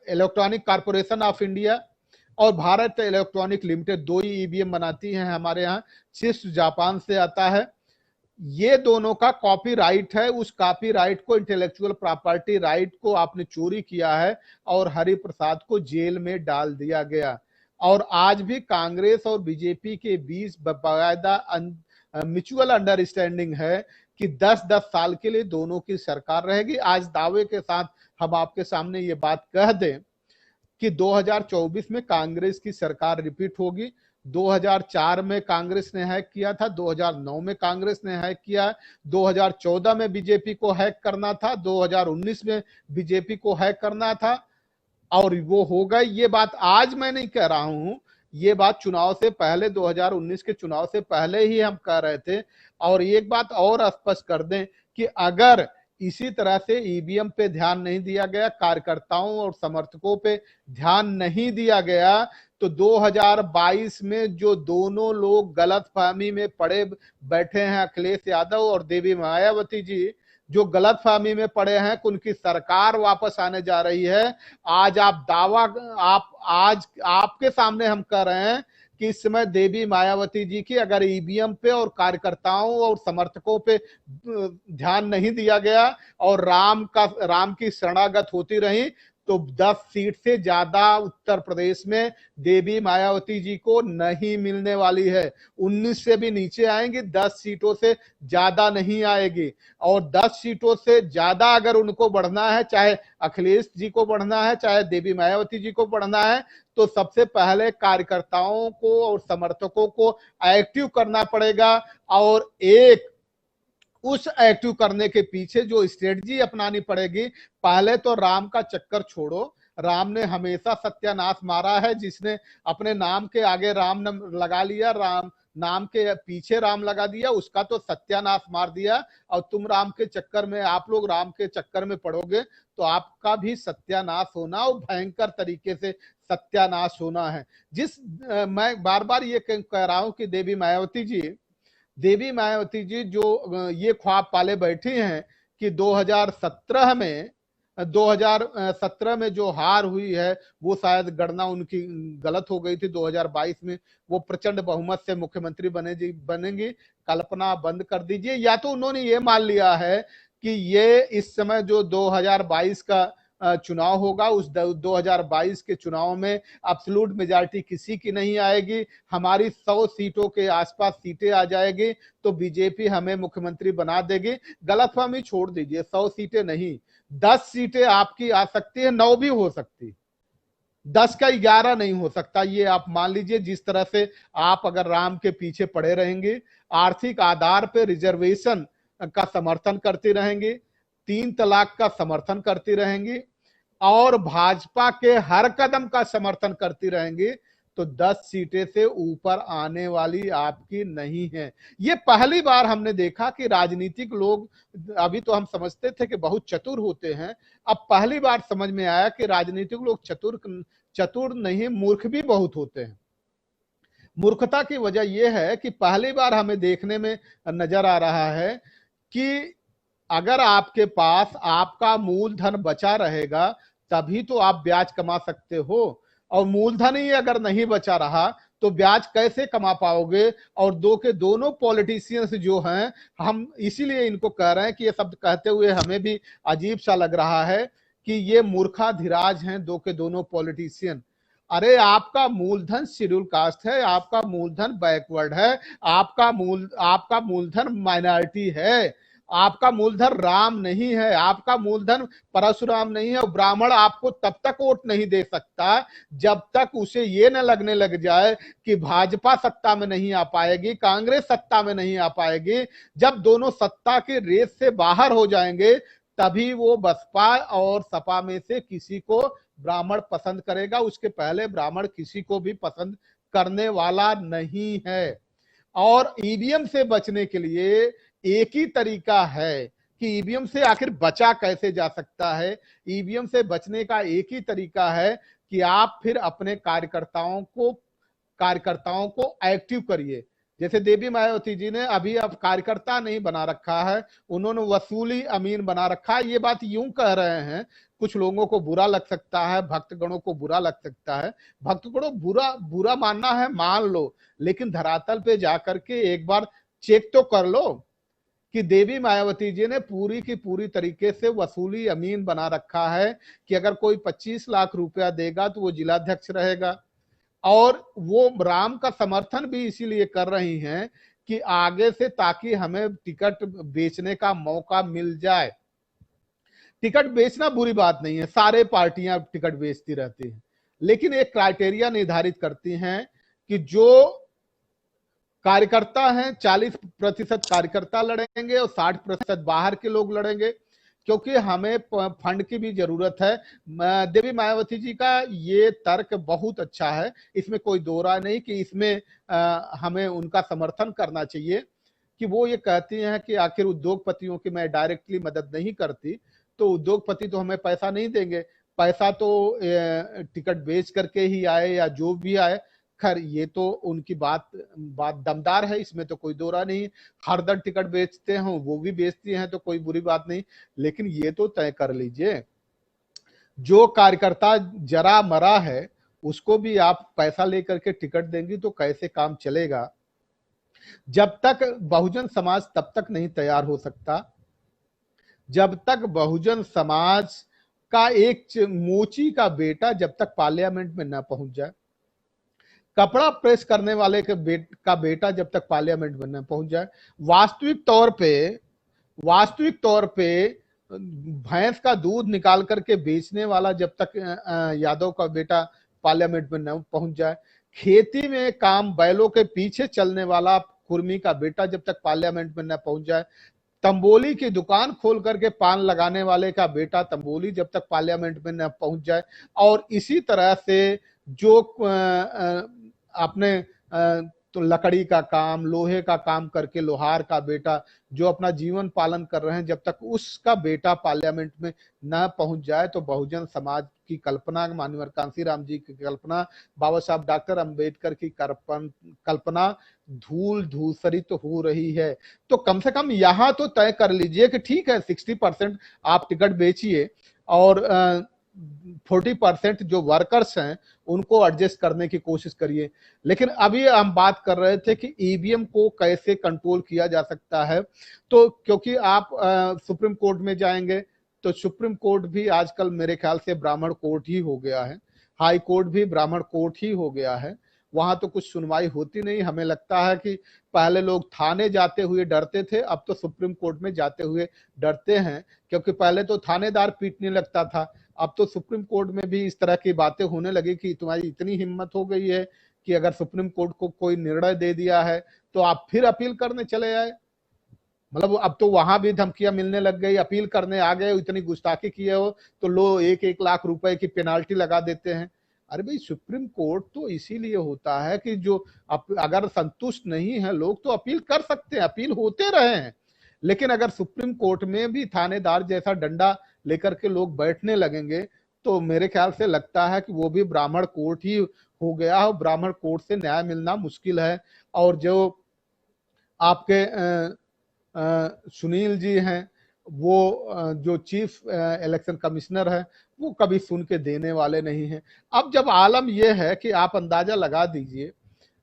इलेक्ट्रॉनिक कॉर्पोरेशन ऑफ इंडिया और भारत इलेक्ट्रॉनिक लिमिटेड दो ही ईवीएम बनाती हैं हमारे यहाँ, सिर्फ जापान से आता है। ये दोनों का कॉपीराइट है, उस कॉपीराइट को, इंटेलेक्चुअल प्रॉपर्टी राइट को आपने चोरी किया है और हरि प्रसाद को जेल में डाल दिया गया। और आज भी कांग्रेस और बीजेपी के बीच बाकायदा म्यूचुअल अंडरस्टैंडिंग है कि 10-10 साल के लिए दोनों की सरकार रहेगी। आज दावे के साथ हम आपके सामने ये बात कह दें कि 2024 में कांग्रेस की सरकार रिपीट होगी। 2004 में कांग्रेस ने हैक किया था, 2009 में कांग्रेस ने हैक किया, 2014 में बीजेपी को हैक करना था, 2019 में बीजेपी को हैक करना था और वो हो गए। ये बात आज मैं नहीं कह रहा हूं, ये बात चुनाव से पहले, 2019 के चुनाव से पहले ही हम कह रहे थे। और एक बात और स्पष्ट कर दें कि अगर इसी तरह से ईवीएम पे ध्यान नहीं दिया गया, कार्यकर्ताओं और समर्थकों पे ध्यान नहीं दिया गया, तो 2022 में जो दोनों लोग गलतफहमी में पड़े बैठे हैं, अखिलेश यादव और देवी मायावती जी, जो गलतफहमी में पड़े हैं कि उनकी सरकार वापस आने जा रही है, आज आज आपके सामने हम कह रहे हैं कि इस समय देवी मायावती जी की अगर ईवीएम पे और कार्यकर्ताओं और समर्थकों पे ध्यान नहीं दिया गया और राम की शरणागत होती रही तो 10 सीट से ज्यादा उत्तर प्रदेश में देवी मायावती जी को नहीं मिलने वाली है। 19 से भी नीचे आएंगी, 10 सीटों से ज्यादा नहीं आएगी। और 10 सीटों से ज्यादा अगर उनको बढ़ना है, चाहे अखिलेश जी को बढ़ना है, चाहे देवी मायावती जी को बढ़ना है, तो सबसे पहले कार्यकर्ताओं को और समर्थकों को एक्टिव करना पड़ेगा। और उस एक्टिव करने के पीछे जो स्ट्रेटजी अपनानी पड़ेगी, पहले तो राम का चक्कर छोड़ो। राम ने हमेशा सत्यानाश मारा है, जिसने अपने नाम के आगे राम लगा लिया, राम नाम के पीछे राम लगा दिया, उसका तो सत्यानाश मार दिया। और तुम राम के चक्कर में, आप लोग राम के चक्कर में पड़ोगे तो आपका भी सत्यानाश होना और भयंकर तरीके से सत्यानाश होना है। मैं बार बार ये कह रहा हूं कि देवी मायावती जी जो ये ख्वाब पाले बैठी हैं कि 2017 में 2017 में जो हार हुई है वो शायद गणना उनकी गलत हो गई थी। 2022 में वो प्रचंड बहुमत से मुख्यमंत्री बनेंगी। कल्पना बंद कर दीजिए। या तो उन्होंने ये मान लिया है कि ये इस समय जो 2022 का चुनाव होगा, उस 2022 के चुनाव में एब्सोल्यूट मेजॉरिटी किसी की नहीं आएगी, हमारी 100 सीटों के आसपास सीटें आ जाएगी तो बीजेपी हमें मुख्यमंत्री बना देगी। गलतफहमी छोड़ दीजिए, 100 सीटें नहीं, 10 सीटें आपकी आ सकती है, 9 भी हो सकती, 10 का 11 नहीं हो सकता, ये आप मान लीजिए। जिस तरह से आप अगर राम के पीछे पड़े रहेंगे, आर्थिक आधार पर रिजर्वेशन का समर्थन करती रहेंगे, 3 तलाक का समर्थन करती रहेंगी और भाजपा के हर कदम का समर्थन करती रहेंगी, तो 10 सीटें से ऊपर आने वाली आपकी नहीं है। ये पहली बार हमने देखा कि राजनीतिक लोग, अभी तो हम समझते थे कि बहुत चतुर होते हैं, अब पहली बार समझ में आया कि राजनीतिक लोग चतुर नहीं, मूर्ख भी बहुत होते हैं। मूर्खता की वजह यह है कि पहली बार हमें देखने में नजर आ रहा है कि अगर आपके पास आपका मूलधन बचा रहेगा तभी तो आप ब्याज कमा सकते हो, और मूलधन ही अगर नहीं बचा रहा तो ब्याज कैसे कमा पाओगे। और दोनों पॉलिटिशियंस जो हैं, हम इसीलिए इनको कह रहे हैं कि ये शब्द कहते हुए हमें भी अजीब सा लग रहा है कि ये मूर्खाधिराज हैं दोनों पॉलिटिशियन। अरे आपका मूलधन शेड्यूल कास्ट है, आपका मूलधन बैकवर्ड है, आपका मूलधन माइनॉरिटी है, आपका मूलधन राम नहीं है, आपका मूलधन परशुराम नहीं है। और ब्राह्मण आपको तब तक वोट नहीं दे सकता जब तक उसे ये न लगने लग जाए कि भाजपा सत्ता में नहीं आ पाएगी, कांग्रेस सत्ता में नहीं आ पाएगी। जब दोनों सत्ता के रेस से बाहर हो जाएंगे तभी वो बसपा और सपा में से किसी को ब्राह्मण पसंद करेगा, उसके पहले ब्राह्मण किसी को भी पसंद करने वाला नहीं है। और ईवीएम से बचने के लिए एक ही तरीका है कि ईवीएम से आखिर बचा कैसे जा सकता है। ईवीएम से बचने का एक ही तरीका है कि आप फिर अपने कार्यकर्ताओं को एक्टिव करिए। जैसे देवी मायावती जी ने अभी अब कार्यकर्ता नहीं बना रखा है, उन्होंने वसूली अमीन बना रखा है। ये बात यूं कह रहे हैं, कुछ लोगों को बुरा लग सकता है, भक्तगणों को बुरा लग सकता है। भक्तगणों बुरा मानना है मान लो, लेकिन धरातल पे जाकर के एक बार चेक तो कर लो कि देवी मायावती जी ने पूरी की पूरी तरीके से वसूली अमीन बना रखा है कि अगर कोई 25 लाख रुपया देगा तो वो जिलाध्यक्ष रहेगा। और वो राम का समर्थन भी इसीलिए कर रही हैं कि आगे से ताकि हमें टिकट बेचने का मौका मिल जाए। टिकट बेचना बुरी बात नहीं है, सारे पार्टियां टिकट बेचती रहती हैं, लेकिन एक क्राइटेरिया निर्धारित करती हैं कि जो कार्यकर्ता हैं 40% कार्यकर्ता लड़ेंगे और 60% बाहर के लोग लड़ेंगे, क्योंकि हमें फंड की भी जरूरत है। देवी मायावती जी का ये तर्क बहुत अच्छा है, इसमें कोई दो राय नहीं कि इसमें हमें उनका समर्थन करना चाहिए। कि वो ये कहती हैं कि आखिर उद्योगपतियों की मैं डायरेक्टली मदद नहीं करती, तो उद्योगपति तो हमें पैसा नहीं देंगे, पैसा तो टिकट बेच करके ही आए या जो भी आए। खैर ये तो उनकी बात दमदार है, इसमें तो कोई दो राय नहीं। हर दर टिकट बेचते हैं, वो भी बेचती हैं तो कोई बुरी बात नहीं, लेकिन ये तो तय कर लीजिए जो कार्यकर्ता जरा मरा है उसको भी आप पैसा लेकर के टिकट देंगी तो कैसे काम चलेगा। जब तक बहुजन समाज तब तक नहीं तैयार हो सकता जब तक बहुजन समाज का एक मोची का बेटा जब तक पार्लियामेंट में न पहुंच जाए, कपड़ा प्रेस करने वाले का बेटा जब तक पार्लियामेंट में न पहुंच जाए, वास्तविक तौर पे भैंस का दूध निकाल करके बेचने वाला जब तक यादव का बेटा पार्लियामेंट में न पहुंच जाए, खेती में काम बैलों के पीछे चलने वाला कुर्मी का बेटा जब तक पार्लियामेंट में न पहुंच जाए, तंबोली की दुकान खोल करके पान लगाने वाले का बेटा तंबोली जब तक पार्लियामेंट में न पहुंच जाए, और इसी तरह से जो अपने तो लकड़ी का काम, लोहे का काम करके लोहार का बेटा जो अपना जीवन पालन कर रहे हैं, जब तक उसका बेटा पार्लियामेंट में न पहुंच जाए तो बहुजन समाज की कल्पना, माननीय कांसी राम जी की कल्पना, बाबा साहब डॉक्टर अंबेडकर की कल्पना धूल धूसरित हो रही है। तो कम से कम यहां तो तय कर लीजिए कि ठीक है 60% आप टिकट बेचिए, और 40% जो वर्कर्स हैं उनको एडजस्ट करने की कोशिश करिए। लेकिन अभी हम बात कर रहे थे कि ईवीएम को कैसे कंट्रोल किया जा सकता है, तो क्योंकि आप सुप्रीम कोर्ट में जाएंगे तो सुप्रीम कोर्ट भी आजकल मेरे ख्याल से ब्राह्मण कोर्ट ही हो गया है, हाई कोर्ट भी ब्राह्मण कोर्ट ही हो गया है। वहां तो कुछ सुनवाई होती नहीं। हमें लगता है कि पहले लोग थाने जाते हुए डरते थे, अब तो सुप्रीम कोर्ट में जाते हुए डरते हैं, क्योंकि पहले तो थानेदार पीटने लगता था, अब तो सुप्रीम कोर्ट में भी इस तरह की बातें होने लगी कि तुम्हारी इतनी हिम्मत हो गई है कि अगर सुप्रीम कोर्ट को कोई निर्णय दे दिया है तो आप फिर अपील करने चले आए। मतलब अब तो वहां भी धमकियां मिलने लग गई, अपील करने आ गए, इतनी गुस्ताखी किए हो तो लो 1-1 लाख रुपए की पेनाल्टी लगा देते हैं। अरे भाई, सुप्रीम कोर्ट तो इसीलिए होता है कि जो अगर संतुष्ट नहीं है लोग तो अपील कर सकते हैं, अपील होते रहे हैं। लेकिन अगर सुप्रीम कोर्ट में भी थानेदार जैसा डंडा लेकर के लोग बैठने लगेंगे तो मेरे ख्याल से लगता है कि वो भी ब्राह्मण कोर्ट ही हो गया है, ब्राह्मण कोर्ट से न्याय मिलना मुश्किल है। और जो आपके सुनील जी हैं, वो जो चीफ इलेक्शन कमिश्नर है, वो कभी सुन के देने वाले नहीं हैं। अब जब आलम यह है कि आप अंदाजा लगा दीजिए,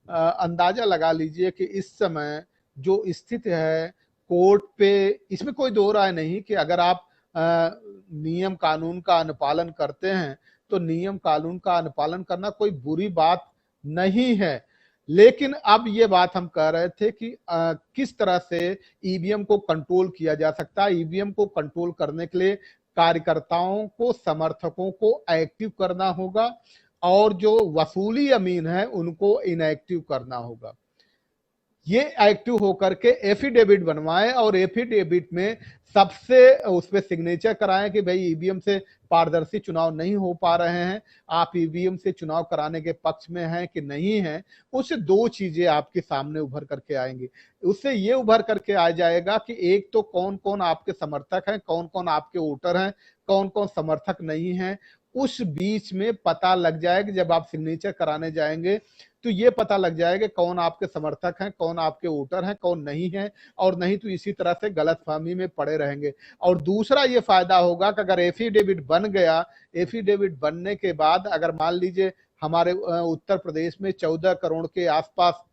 अंदाजा लगा लीजिए कि इस समय जो स्थिति है कोर्ट पे, इसमें कोई दो राय नहीं कि अगर आप नियम कानून का अनुपालन करते हैं तो नियम कानून का अनुपालन करना कोई बुरी बात नहीं है। लेकिन अब ये बात हम कह रहे थे कि किस तरह से ईवीएम को कंट्रोल किया जा सकता है। ईवीएम को कंट्रोल करने के लिए कार्यकर्ताओं को, समर्थकों को एक्टिव करना होगा और जो वसूली अमीन है उनको इनएक्टिव करना होगा। ये एक्टिव होकर के एफिडेविट बनवाएं और एफिडेविट में सबसे उस पर सिग्नेचर कराएं कि भाई ईवीएम से पारदर्शी चुनाव नहीं हो पा रहे हैं, आप ईवीएम से चुनाव कराने के पक्ष में हैं कि नहीं हैं। उससे दो चीजें आपके सामने उभर करके आएंगी। उससे ये उभर करके आ जाएगा कि एक तो कौन कौन आपके समर्थक हैं, कौन कौन आपके वोटर हैं, कौन कौन समर्थक नहीं हैं। उस बीच में पता लग जाएगा, जब आप सिग्नेचर कराने जाएंगे तो ये पता लग जाएगा कौन आपके समर्थक हैं, कौन आपके वोटर हैं, कौन नहीं है। और नहीं तो इसी तरह से गलतफहमी में पड़े रहेंगे। और दूसरा ये फायदा होगा कि अगर एफिडेविट बन गया, एफिडेविट बनने के बाद अगर मान लीजिए हमारे उत्तर प्रदेश में 14 करोड़ के आसपास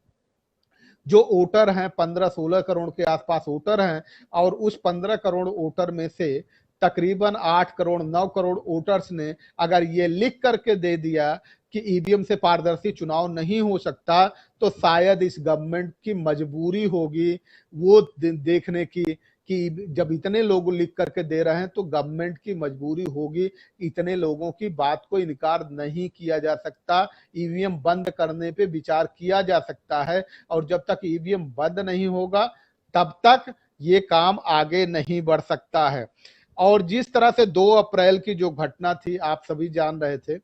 जो वोटर हैं, 15-16 करोड़ के आसपास वोटर हैं, और उस 15 करोड़ वोटर में से तकरीबन 8 करोड़ 9 करोड़ वोटर्स ने अगर ये लिख करके दे दिया कि ईवीएम से पारदर्शी चुनाव नहीं हो सकता, तो शायद इस गवर्नमेंट की मजबूरी होगी वो देखने की कि जब इतने लोग लिख करके दे रहे हैं तो गवर्नमेंट की मजबूरी होगी, इतने लोगों की बात को इनकार नहीं किया जा सकता, ईवीएम बंद करने पे विचार किया जा सकता है। और जब तक ईवीएम बंद नहीं होगा तब तक ये काम आगे नहीं बढ़ सकता है। और जिस तरह से 2 अप्रैल की जो घटना थी, आप सभी जान रहे थे,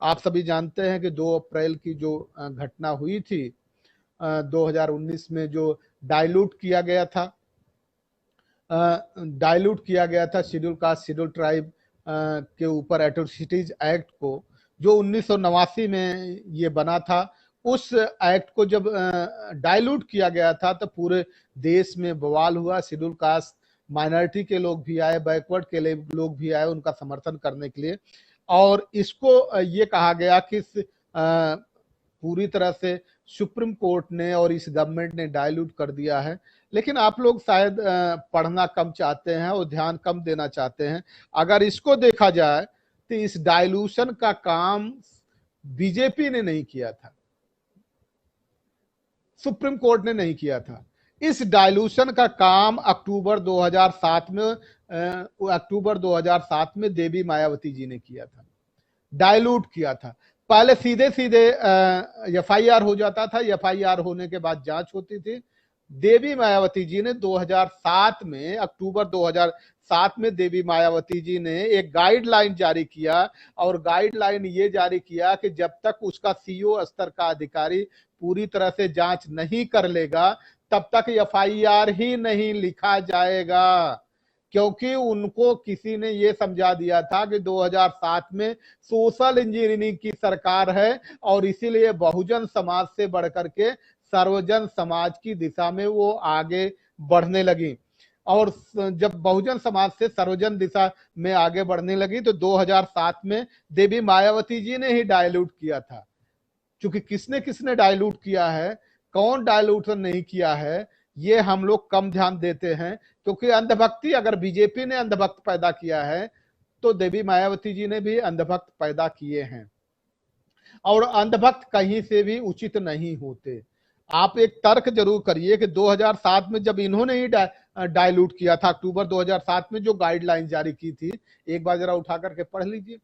आप सभी जानते हैं कि 2 अप्रैल की जो घटना हुई थी 2019 में, जो डाइल्यूट किया गया था, शेड्यूल कास्ट शेड्यूल ट्राइब के ऊपर एट्रोसिटीज एक्ट को, जो 1989 में ये बना था। उस एक्ट को जब डाइल्यूट किया गया था तो पूरे देश में बवाल हुआ। शेड्यूल कास्ट माइनॉरिटी के लोग भी आए, बैकवर्ड के लोग भी आए उनका समर्थन करने के लिए। और इसको ये कहा गया कि पूरी तरह से सुप्रीम कोर्ट ने और इस गवर्नमेंट ने डाइल्यूट कर दिया है। लेकिन आप लोग शायद पढ़ना कम चाहते हैं और ध्यान कम देना चाहते हैं। अगर इसको देखा जाए तो इस डाइल्यूशन का काम बीजेपी ने नहीं किया था, सुप्रीम कोर्ट ने नहीं किया था। इस डाइल्यूशन का काम अक्टूबर 2007 में देवी मायावती जी ने किया था, डाइल्यूट किया था। पहले सीधे सीधे एफआईआर हो जाता था, एफआईआर होने के बाद जांच होती थी। देवी मायावती जी ने 2007 में, अक्टूबर 2007 में देवी मायावती जी ने एक गाइडलाइन जारी किया, और गाइडलाइन ये जारी किया कि जब तक उसका सीओ स्तर का अधिकारी पूरी तरह से जांच नहीं कर लेगा तब तक एफआईआर ही नहीं लिखा जाएगा। क्योंकि उनको किसी ने ये समझा दिया था कि 2007 में सोशल इंजीनियरिंग की सरकार है और इसीलिए बहुजन समाज से बढ़कर के सर्वजन समाज की दिशा में वो आगे बढ़ने लगी। और जब बहुजन समाज से सर्वजन दिशा में आगे बढ़ने लगी तो 2007 में देवी मायावती जी ने ही डायल्यूट किया था। क्योंकि किसने किसने डायल्यूट किया है, कौन डायल्यूट नहीं किया है, ये हम लोग कम ध्यान देते हैं। क्योंकि अंधभक्ति, अगर बीजेपी ने अंधभक्त पैदा किया है तो देवी मायावती जी ने भी अंधभक्त पैदा किए हैं। और अंधभक्त कहीं से भी उचित नहीं होते। आप एक तर्क जरूर करिए कि 2007 में जब इन्होंने ही डायल्यूट किया था, अक्टूबर 2007 में जो गाइडलाइन जारी की थी, एक बार जरा उठा करके पढ़ लीजिए।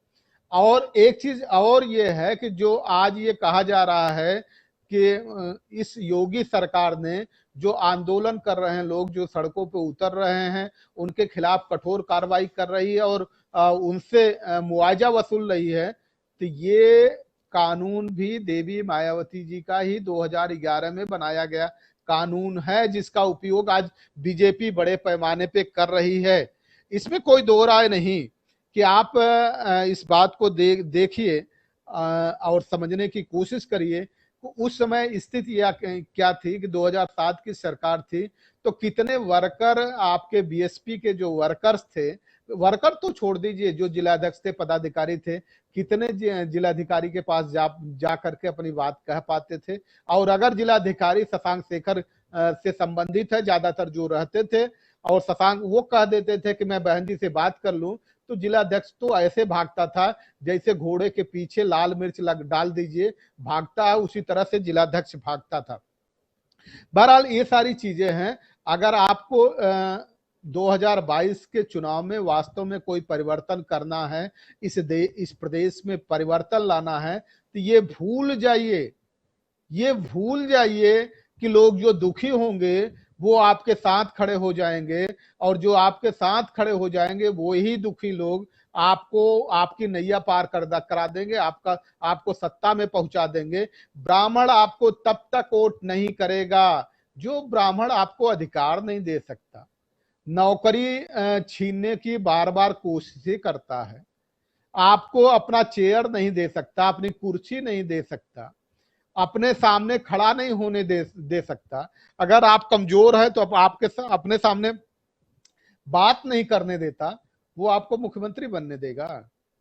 और एक चीज और ये है कि जो आज ये कहा जा रहा है कि इस योगी सरकार ने जो आंदोलन कर रहे हैं लोग, जो सड़कों पे उतर रहे हैं, उनके खिलाफ कठोर कार्रवाई कर रही है और उनसे मुआवजा वसूल रही है, तो ये कानून भी देवी मायावती जी का ही 2011 में बनाया गया कानून है, जिसका उपयोग आज बीजेपी बड़े पैमाने पे कर रही है। इसमें कोई दो राय नहीं कि आप इस बात को देखिए और समझने की कोशिश करिए। उस समय स्थिति क्या थी कि 2007 की सरकार थी, तो कितने वर्कर, आपके बीएसपी के जो वर्कर्स थे, वर्कर तो छोड़ दीजिए, जो जिलाध्यक्ष थे, पदाधिकारी थे, कितने जिलाधिकारी के पास जा करके अपनी बात कह पाते थे। और अगर जिलाधिकारी शशांक शेखर से संबंधित है ज्यादातर जो रहते थे, और शशांक वो कह देते थे कि मैं बहन जी से बात कर लूं, तो जिलाध्यक्ष तो ऐसे भागता था जैसे घोड़े के पीछे लाल मिर्च डाल दीजिए, भागता है उसी तरह से जिलाध्यक्ष भागता था। बहरहाल ये सारी चीजें हैं। अगर आपको 2022 के चुनाव में वास्तव में कोई परिवर्तन करना है, इस प्रदेश में परिवर्तन लाना है, तो ये भूल जाइए कि लोग जो दुखी होंगे वो आपके साथ खड़े हो जाएंगे, और जो आपके साथ खड़े हो जाएंगे वही दुखी लोग आपको, आपकी नैया पार करा देंगे, आपको सत्ता में पहुंचा देंगे। ब्राह्मण आपको तब तक वोट नहीं करेगा जो ब्राह्मण आपको अधिकार नहीं दे सकता, नौकरी छीनने की बार बार कोशिशें करता है, आपको अपना चेयर नहीं दे सकता, अपनी कुर्सी नहीं दे सकता, अपने सामने खड़ा नहीं होने दे सकता। अगर आप कमजोर है तो आपके अपने सामने बात नहीं करने देता, वो आपको मुख्यमंत्री बनने देगा?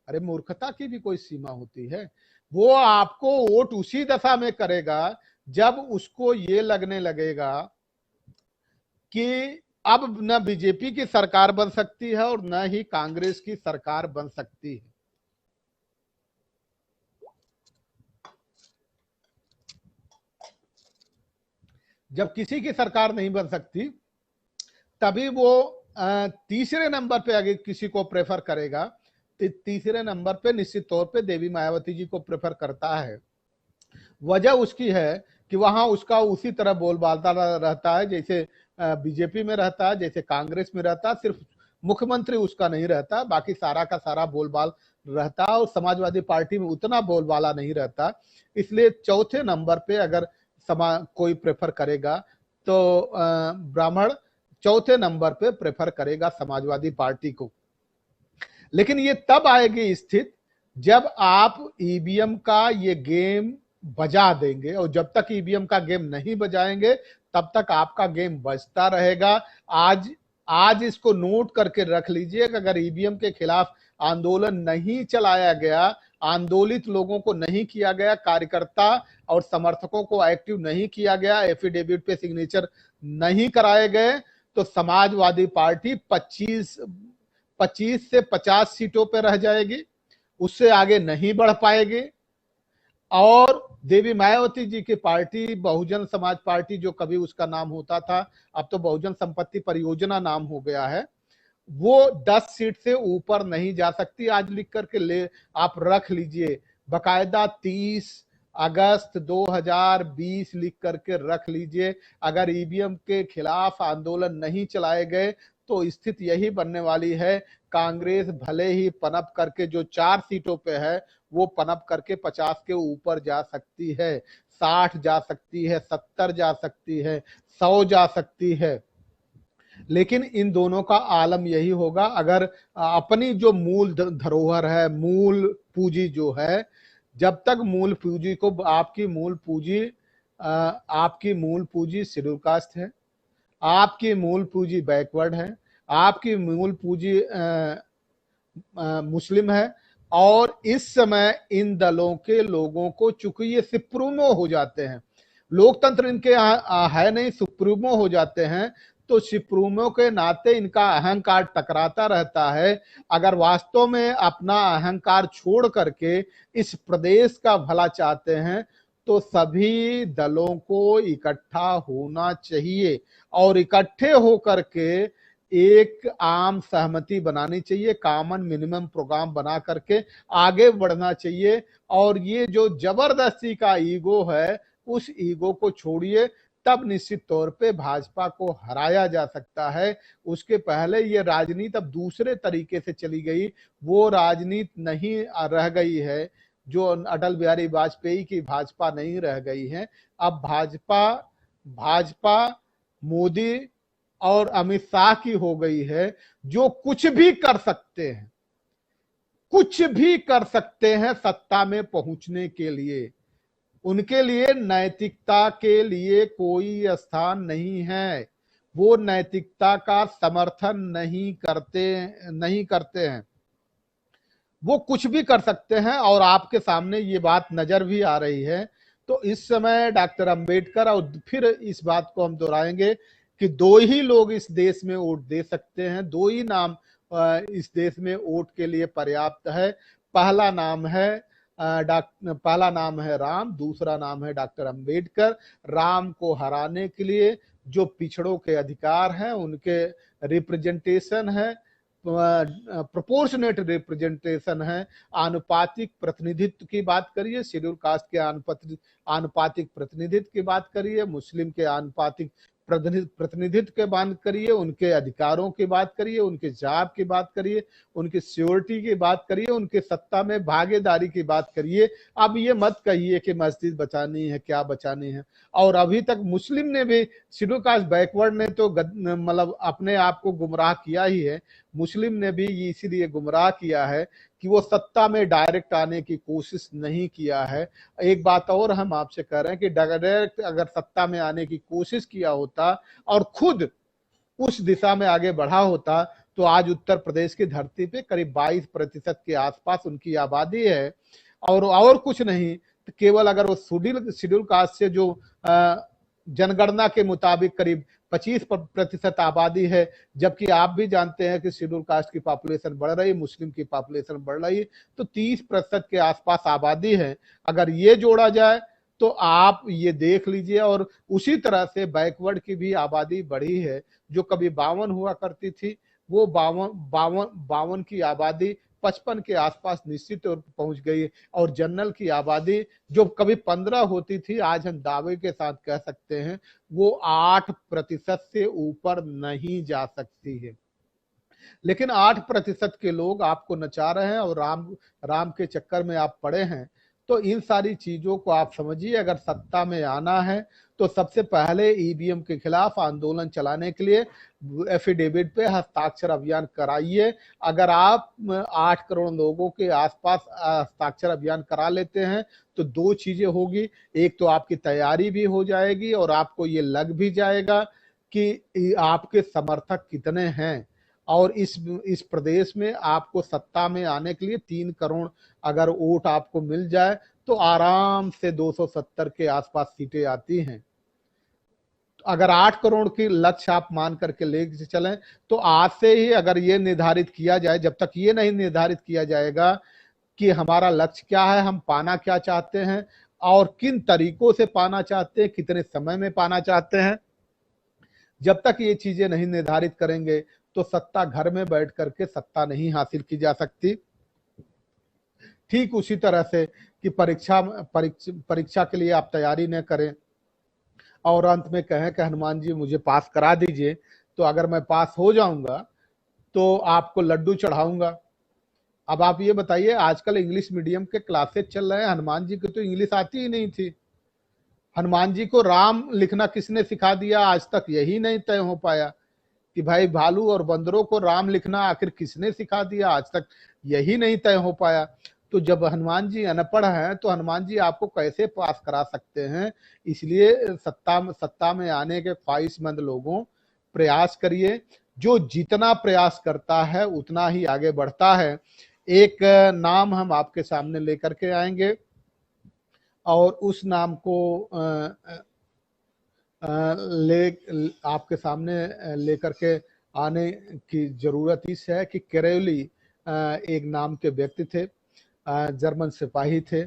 अरे मूर्खता की भी कोई सीमा होती है। वो आपको वोट उसी दशा में करेगा जब उसको ये लगने लगेगा कि अब न बीजेपी की सरकार बन सकती है और न ही कांग्रेस की सरकार बन सकती है। जब किसी की सरकार नहीं बन सकती, तभी वो तीसरे नंबर पे अगर किसी को प्रेफर करेगा, तो तीसरे नंबर पे निश्चित तौर पे देवी मायावती जी को प्रेफर करता है। वजह उसकी है कि वहां उसका उसी तरह बोलबाला रहता है जैसे बीजेपी में रहता है, जैसे कांग्रेस में रहता है। सिर्फ मुख्यमंत्री उसका नहीं रहता, बाकी सारा का सारा बोलबाल रहता है, और समाजवादी पार्टी में उतना बोलबाला नहीं रहता। इसलिए चौथे नंबर पे अगर कोई प्रेफर करेगा तो ब्राह्मण चौथे नंबर पे प्रेफर करेगा समाजवादी पार्टी को। लेकिन ये तब आएगी स्थिति जब आप ईवीएम का ये गेम बजा देंगे, और जब तक ईवीएम का गेम नहीं बजाएंगे तब तक आपका गेम बजता रहेगा। आज इसको नोट करके रख लीजिए कि अगर ईवीएम के खिलाफ आंदोलन नहीं चलाया गया, आंदोलित लोगों को नहीं किया गया, कार्यकर्ता और समर्थकों को एक्टिव नहीं किया गया, एफिडेविट पे सिग्नेचर नहीं कराए गए, तो समाजवादी पार्टी 25 से 50 सीटों पर रह जाएगी, उससे आगे नहीं बढ़ पाएगी। और देवी मायावती जी की पार्टी, बहुजन समाज पार्टी जो कभी उसका नाम होता था, अब तो बहुजन संपत्ति परियोजना नाम हो गया है, वो 10 सीट से ऊपर नहीं जा सकती। आज लिख करके ले आप रख लीजिए, बकायदा 30 अगस्त 2020 लिख करके रख लीजिए। अगर ईवीएम के खिलाफ आंदोलन नहीं चलाए गए तो स्थिति यही बनने वाली है, कांग्रेस भले ही पनप करके जो 4 सीटों पे है वो पनप करके 50 के ऊपर जा सकती है, 60 जा सकती है, 70 जा सकती है, 100 जा सकती है। लेकिन इन दोनों का आलम यही होगा, अगर अपनी जो मूल धरोहर है, मूल पूंजी जो है, जब तक मूल पूंजी को आपकी मूल पूंजी शेड्यूल कास्ट है, आपकी मूल पूंजी बैकवर्ड है, आपकी मूल पूंजी मुस्लिम है। और इस समय इन दलों के लोगों को, चूंकि ये सुप्रीमो हो जाते हैं, लोकतंत्र इनके यहाँ है नहीं, सुप्रीमो हो जाते हैं, तो सुप्रीमो के नाते इनका अहंकार टकराता रहता है। अगर वास्तव में अपना अहंकार छोड़ करके इस प्रदेश का भला चाहते हैं तो सभी दलों को इकट्ठा होना चाहिए और इकट्ठे होकर के एक आम सहमति बनानी चाहिए, कॉमन मिनिमम प्रोग्राम बना करके आगे बढ़ना चाहिए। और ये जो जबरदस्ती का ईगो है, उस ईगो को छोड़िए, तब निश्चित तौर पे भाजपा को हराया जा सकता है। उसके पहले ये राजनीति अब दूसरे तरीके से चली गई, वो राजनीति नहीं रह गई है जो अटल बिहारी वाजपेयी की भाजपा नहीं रह गई है। अब भाजपा भाजपा मोदी और अमित शाह की हो गई है, जो कुछ भी कर सकते हैं, कुछ भी कर सकते हैं सत्ता में पहुंचने के लिए। उनके लिए नैतिकता के लिए कोई स्थान नहीं है, वो नैतिकता का समर्थन नहीं करते हैं। वो कुछ भी कर सकते हैं और आपके सामने ये बात नजर भी आ रही है। तो इस समय डॉक्टर अंबेडकर, और फिर इस बात को हम दोहराएंगे कि दो ही लोग इस देश में वोट दे सकते हैं, दो ही नाम इस देश में वोट के लिए पर्याप्त है। पहला नाम है राम, दूसरा नाम है डॉक्टर अंबेडकर। राम को हराने के लिए जो पिछड़ों के अधिकार हैं, उनके रिप्रेजेंटेशन है, प्रोपोर्शनेट रिप्रेजेंटेशन है, आनुपातिक प्रतिनिधित्व की बात करिए, शेड्यूल कास्ट के आनुपातिक प्रतिनिधित्व की बात करिए, मुस्लिम के आनुपातिक प्रतिनिधित्व के बात करिए, उनके अधिकारों की बात करिए, उनके जॉब की बात करिए, उनकी सिक्योरिटी की बात करिए, उनके सत्ता में भागीदारी की बात करिए। अब ये मत कहिए कि मस्जिद बचानी है, क्या बचानी है। और अभी तक मुस्लिम ने भी, शेड्यूल कास्ट बैकवर्ड ने तो मतलब अपने आप को गुमराह किया ही है, मुस्लिम ने भी इसीलिए गुमराह किया है कि वो सत्ता में डायरेक्ट आने की कोशिश नहीं किया है। एक बात और हम आपसे कह रहे हैं कि डायरेक्ट अगर सत्ता में आने की कोशिश किया होता और खुद उस दिशा में आगे बढ़ा होता तो आज उत्तर प्रदेश की धरती पे करीब 22% के आसपास उनकी आबादी है। और कुछ नहीं, तो केवल अगर वो शेड्यूल कास्ट से जो जनगणना के मुताबिक करीब 25% आबादी है, जबकि आप भी जानते हैं कि शेड्यूल कास्ट की पॉपुलेशन बढ़ रही, मुस्लिम की पॉपुलेशन बढ़ रही, तो 30% के आसपास आबादी है। अगर ये जोड़ा जाए तो आप ये देख लीजिए। और उसी तरह से बैकवर्ड की भी आबादी बढ़ी है, जो कभी 52 हुआ करती थी, वो 52 की आबादी 55 के आसपास निश्चित तौर पर पहुंच गई। और जनरल की आबादी जो कभी 15 होती थी, आज हम दावे के साथ कह सकते हैं वो 8% से ऊपर नहीं जा सकती है। लेकिन 8% के लोग आपको नचा रहे हैं और राम के चक्कर में आप पड़े हैं। तो इन सारी चीजों को आप समझिए। अगर सत्ता में आना है तो सबसे पहले ईवीएम के खिलाफ आंदोलन चलाने के लिए एफिडेविट पे हस्ताक्षर अभियान कराइए। अगर आप 8 करोड़ लोगों के आसपास हस्ताक्षर अभियान करा लेते हैं तो दो चीजें होगी, एक तो आपकी तैयारी भी हो जाएगी और आपको ये लग भी जाएगा कि आपके समर्थक कितने हैं। और इस प्रदेश में आपको सत्ता में आने के लिए 3 करोड़ अगर वोट आपको मिल जाए तो आराम से 270 के आसपास सीटें आती हैं। अगर 8 करोड़ की लक्ष्य आप मान करके लेके चलें तो आज से ही अगर ये निर्धारित किया जाए, जब तक ये नहीं निर्धारित किया जाएगा कि हमारा लक्ष्य क्या है, हम पाना क्या चाहते हैं और किन तरीकों से पाना चाहते हैं, कितने समय में पाना चाहते हैं, जब तक ये चीजें नहीं निर्धारित करेंगे तो सत्ता घर में बैठ करके सत्ता नहीं हासिल की जा सकती। ठीक उसी तरह से कि परीक्षा के लिए आप तैयारी न करें और अंत में कहें कि हनुमान जी मुझे पास करा दीजिए, तो अगर मैं पास हो जाऊंगा तो आपको लड्डू चढ़ाऊंगा। अब आप ये बताइए, आजकल इंग्लिश मीडियम के क्लासेस चल रहे हैं, हनुमान जी को तो इंग्लिश आती ही नहीं थी। हनुमान जी को राम लिखना किसने सिखा दिया, आज तक यही नहीं तय हो पाया कि भाई भालू और बंदरों को राम लिखना आखिर किसने सिखा दिया, आज तक यही नहीं तय हो पाया। तो जब हनुमान जी अनपढ़ हैं तो हनुमान जी आपको कैसे पास करा सकते हैं। इसलिए सत्ता में आने के ख्वाहिशमंद लोगों, प्रयास करिए। जो जितना प्रयास करता है उतना ही आगे बढ़ता है। एक नाम हम आपके सामने लेकर के आएंगे और उस नाम को ले आपके सामने लेकर के आने की जरूरत इस है कि कैरोली एक नाम के व्यक्ति थे, जर्मन सिपाही थे,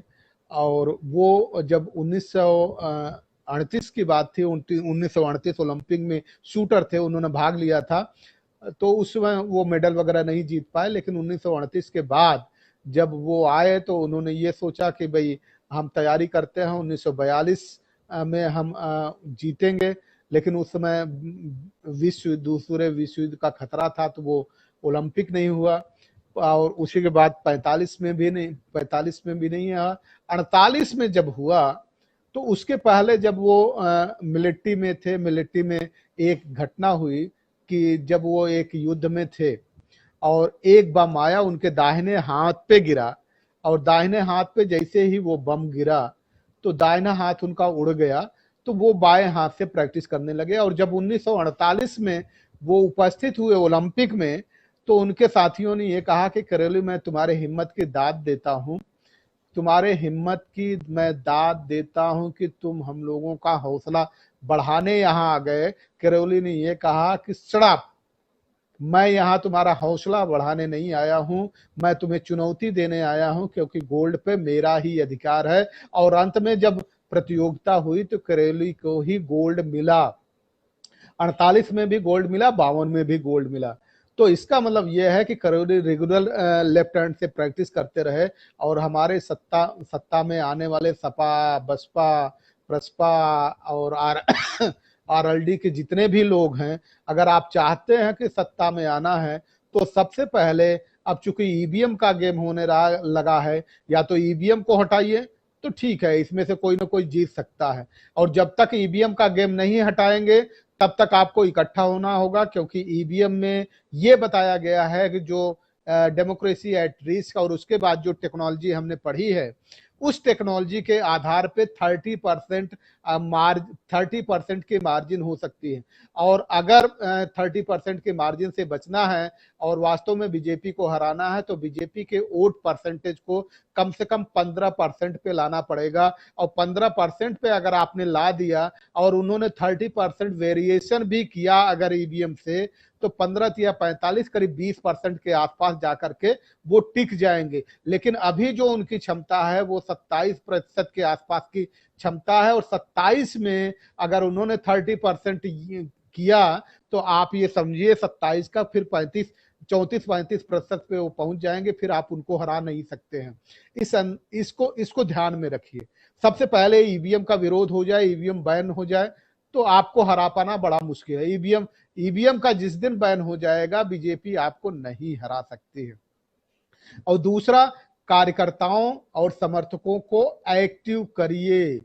और वो जब 1938 की बात थी, 1938 ओलंपिक में शूटर थे, उन्होंने भाग लिया था, तो उस समय वो मेडल वगैरह नहीं जीत पाए। लेकिन 1938 के बाद जब वो आए तो उन्होंने ये सोचा कि भाई हम तैयारी करते हैं, 1942 में हम जीतेंगे। लेकिन उस समय दूसरे विश्व युद्ध का खतरा था, तो वो ओलंपिक नहीं हुआ। और उसी के बाद 45 में भी नहीं हुआ। 48 में जब हुआ तो उसके पहले जब वो मिलिट्री में थे, मिलिट्री में एक घटना हुई कि जब वो एक युद्ध में थे और एक बम आया उनके दाहिने हाथ पे गिरा, और दाहिने हाथ पे जैसे ही वो बम गिरा तो दाहिना हाथ उनका उड़ गया, तो वो बाएं हाथ से प्रैक्टिस करने लगे। और जब 1948 में वो उपस्थित हुए ओलंपिक में, तो उनके साथियों ने ये कहा कि कैरोली, मैं तुम्हारे हिम्मत की दाद देता हूं, तुम्हारे हिम्मत की मैं दाद देता हूं कि तुम हम लोगों का हौसला बढ़ाने यहां आ गए। कैरोली ने ये कहा कि शराब, मैं यहाँ तुम्हारा हौसला बढ़ाने नहीं आया हूं, मैं तुम्हें चुनौती देने आया हूं, क्योंकि गोल्ड पे मेरा ही अधिकार है। और अंत में जब प्रतियोगिता हुई तो कैरोली को ही गोल्ड मिला। 48 में भी गोल्ड मिला, 52 में भी गोल्ड मिला। तो इसका मतलब यह है कि कैरोली रेगुलर लेफ्ट हैंड से प्रैक्टिस करते रहे। और हमारे सत्ता में आने वाले सपा, बसपा, प्रसपा और आरएलडी के जितने भी लोग हैं, अगर आप चाहते हैं कि सत्ता में आना है तो सबसे पहले, अब चूंकि ईवीएम का गेम होने लगा है, या तो ईवीएम को हटाइए तो ठीक है, इसमें से कोई ना कोई जीत सकता है। और जब तक ईवीएम का गेम नहीं हटाएंगे तब तक आपको इकट्ठा होना होगा, क्योंकि ईवीएम में ये बताया गया है कि जो डेमोक्रेसी एट रिस्क, और उसके बाद जो टेक्नोलॉजी हमने पढ़ी है, उस टेक्नोलॉजी के आधार पे 30% की मार्जिन हो सकती है। और अगर 30% के मार्जिन से बचना है और वास्तव में बीजेपी को हराना है तो बीजेपी के वोट परसेंटेज को कम से कम 15% पे लाना पड़ेगा। और 15% पे अगर आपने ला दिया और उन्होंने 30% वेरिएशन भी किया अगर ईवीएम से, तो 15 या 45 करीब 20% के आसपास जाकर के वो टिक जाएंगे। लेकिन अभी जो उनकी क्षमता है वो 27% के आसपास की क्षमता है, और 27 में अगर उन्होंने 30% किया तो आप ये समझिए 27 का फिर 34-35% पे वो पहुंच जाएंगे, फिर आप उनको हरा नहीं सकते हैं। इसको ध्यान में रखिए। सबसे पहले ईवीएम का विरोध हो जाए, ईवीएम बैन हो जाए, तो आपको हरा पाना बड़ा मुश्किल है। ईवीएम का जिस दिन बैन हो जाएगा बीजेपी आपको नहीं हरा सकती है। और दूसरा, कार्यकर्ताओं और समर्थकों को एक्टिव करिए।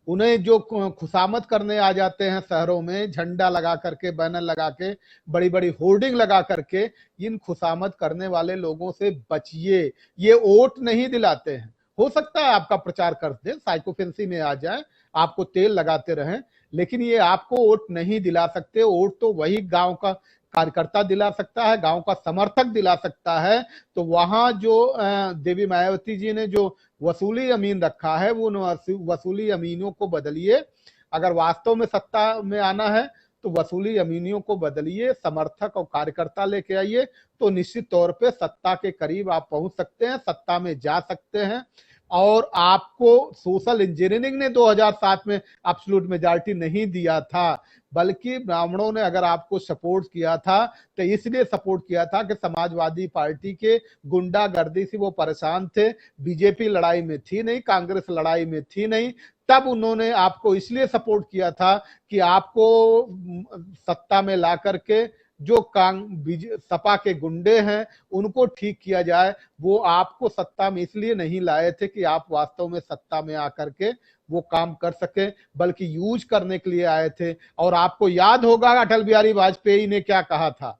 उन्हें जो खुशामद करने आ जाते हैं शहरों में, झंडा लगा करके, बैनर लगा के, बड़ी बड़ी होर्डिंग लगा करके, इन खुशामद करने वाले लोगों से बचिए। ये वोट नहीं दिलाते हैं। हो सकता है आपका प्रचार कर दे, साइकोफेंसी में आ जाए, आपको तेल लगाते रहें, लेकिन ये आपको वोट नहीं दिला सकते। वोट तो वही गांव का कार्यकर्ता दिला सकता है, गांव का समर्थक दिला सकता है। तो वहां जो देवी मायावती जी ने जो वसूली अमीन रखा है, वो वसूली अमीनों को बदलिए। अगर वास्तव में सत्ता में आना है तो वसूली अमीनियों को बदलिए, समर्थक और कार्यकर्ता लेके आइए, तो निश्चित तौर पे सत्ता के करीब आप पहुंच सकते हैं, सत्ता में जा सकते हैं। और आपको सोशल इंजीनियरिंग ने 2007 में एब्सोल्यूट मेजॉरिटी नहीं दिया था, बल्कि ब्राह्मणों ने अगर आपको सपोर्ट किया था तो इसलिए सपोर्ट किया था कि समाजवादी पार्टी के गुंडागर्दी से वो परेशान थे। बीजेपी लड़ाई में थी नहीं, कांग्रेस लड़ाई में थी नहीं, तब उन्होंने आपको इसलिए सपोर्ट किया था कि आपको सत्ता में ला करके जो सपा के गुंडे हैं उनको ठीक किया जाए। वो आपको सत्ता में इसलिए नहीं लाए थे कि आप वास्तव में सत्ता में आकर के वो काम कर सके, बल्कि यूज करने के लिए आए थे। और आपको याद होगा अटल बिहारी वाजपेयी ने क्या कहा था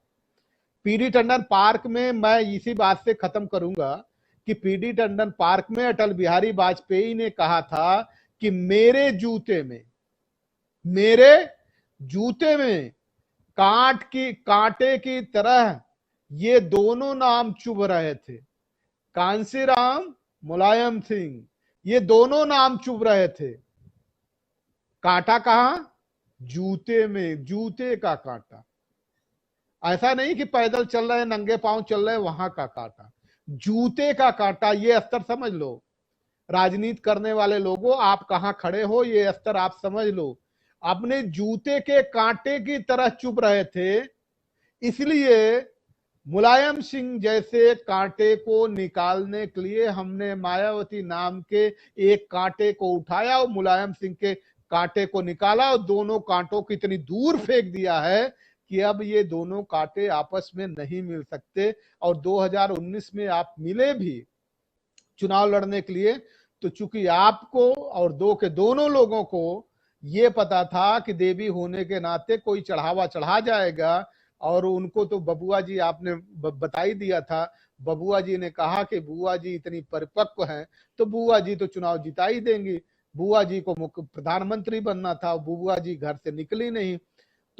पीडी टंडन पार्क में। मैं इसी बात से खत्म करूंगा कि पीडी टंडन पार्क में अटल बिहारी वाजपेयी ने कहा था कि मेरे जूते में कांटे की तरह ये दोनों नाम चुभ रहे थे। कांशीराम, मुलायम सिंह, ये दोनों नाम चुभ रहे थे। कांटा कहां? जूते में, जूते का कांटा। ऐसा नहीं कि पैदल चल रहे, नंगे पांव चल रहे, वहां का कांटा, जूते का कांटा। ये स्तर समझ लो। राजनीति करने वाले लोगों, आप कहां खड़े हो ये स्तर आप समझ लो। अपने जूते के कांटे की तरह चुभ रहे थे, इसलिए मुलायम सिंह जैसे कांटे को निकालने के लिए हमने मायावती नाम के एक कांटे को उठाया और मुलायम सिंह के कांटे को निकाला, और दोनों कांटों को इतनी दूर फेंक दिया है कि अब ये दोनों कांटे आपस में नहीं मिल सकते। और 2019 में आप मिले भी चुनाव लड़ने के लिए, तो चूंकि आपको और दो के दोनों लोगों को ये पता था कि देवी होने के नाते कोई चढ़ावा चढ़ा जाएगा, और उनको तो बबुआ जी आपने बता ही दिया था। बबुआ जी ने कहा कि बुआ जी इतनी परिपक्व हैं तो बुआ जी तो चुनाव जिता ही देंगी। बुआ जी को मुख्य प्रधानमंत्री बनना था, बुआ जी घर से निकली नहीं।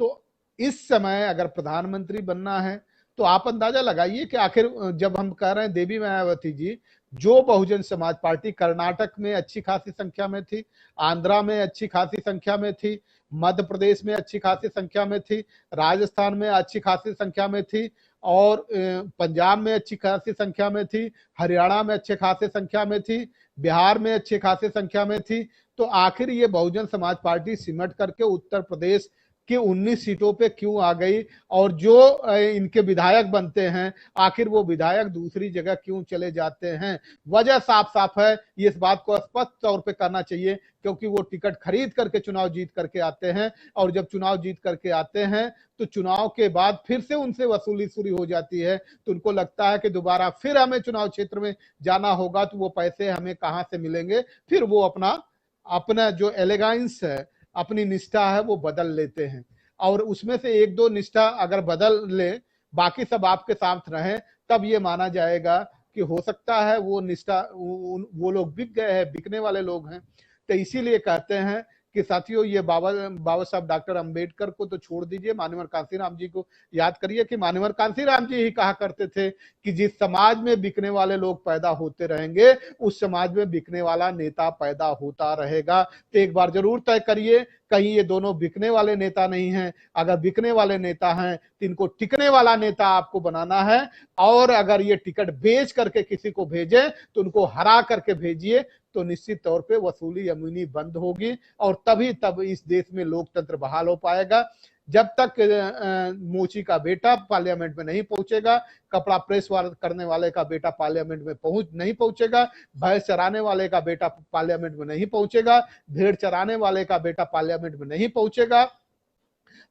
तो इस समय अगर प्रधानमंत्री बनना है तो आप अंदाजा लगाइए कि आखिर जब हम कह रहे हैं देवी मायावती जी, जो बहुजन समाज पार्टी कर्नाटक में अच्छी खासी संख्या में थी, आंध्रा में अच्छी खासी संख्या में थी, मध्य प्रदेश में अच्छी खासी संख्या में थी, राजस्थान में अच्छी खासी संख्या में थी, और पंजाब में अच्छी खासी संख्या में थी, हरियाणा में अच्छे खासी संख्या में थी, बिहार में अच्छी खासी संख्या में थी, तो आखिर ये बहुजन समाज पार्टी सिमट करके उत्तर प्रदेश कि 19 सीटों पे क्यों आ गई, और जो इनके विधायक बनते हैं आखिर वो विधायक दूसरी जगह क्यों चले जाते हैं? वजह साफ साफ है, इस बात को स्पष्ट तौर पे करना चाहिए, क्योंकि वो टिकट खरीद करके चुनाव जीत करके आते हैं, और जब चुनाव जीत करके आते हैं तो चुनाव के बाद फिर से उनसे वसूली शुरू हो जाती है। तो उनको लगता है कि दोबारा फिर हमें चुनाव क्षेत्र में जाना होगा, तो वो पैसे हमें कहां से मिलेंगे? फिर वो अपना जो एलिगेंस है, अपनी निष्ठा है, वो बदल लेते हैं, और उसमें से एक दो निष्ठा अगर बदल ले, बाकी सब आपके साथ रहे, तब ये माना जाएगा कि हो सकता है वो निष्ठा, वो लोग बिक गए हैं, बिकने वाले लोग हैं। तो इसीलिए कहते हैं कि साथियों, ये बाबा साहब डॉक्टर अंबेडकर को तो छोड़ दीजिए, माननीय कांशीराम जी को याद करिए कि माननीय कांशीराम जी ही कहा करते थे कि जिस समाज में बिकने वाले लोग पैदा होते रहेंगे, उस समाज में बिकने वाला नेता पैदा होता रहेगा। तो एक बार जरूर तय करिए, कहीं ये दोनों बिकने वाले नेता नहीं हैं। अगर बिकने वाले नेता हैं तो इनको टिकने वाला नेता आपको बनाना है, और अगर ये टिकट बेच करके किसी को भेजे तो उनको हरा करके भेजिए, तो निश्चित तौर पे वसूली अमीनी बंद होगी, और तब इस देश में लोकतंत्र बहाल हो पाएगा। जब तक मोची का बेटा पार्लियामेंट में नहीं पहुंचेगा, कपड़ा प्रेस करने वाले का बेटा पार्लियामेंट में नहीं पहुंचेगा, भैंस चराने वाले का बेटा पार्लियामेंट में नहीं पहुंचेगा, भेड़ चराने वाले का बेटा पार्लियामेंट में नहीं पहुंचेगा,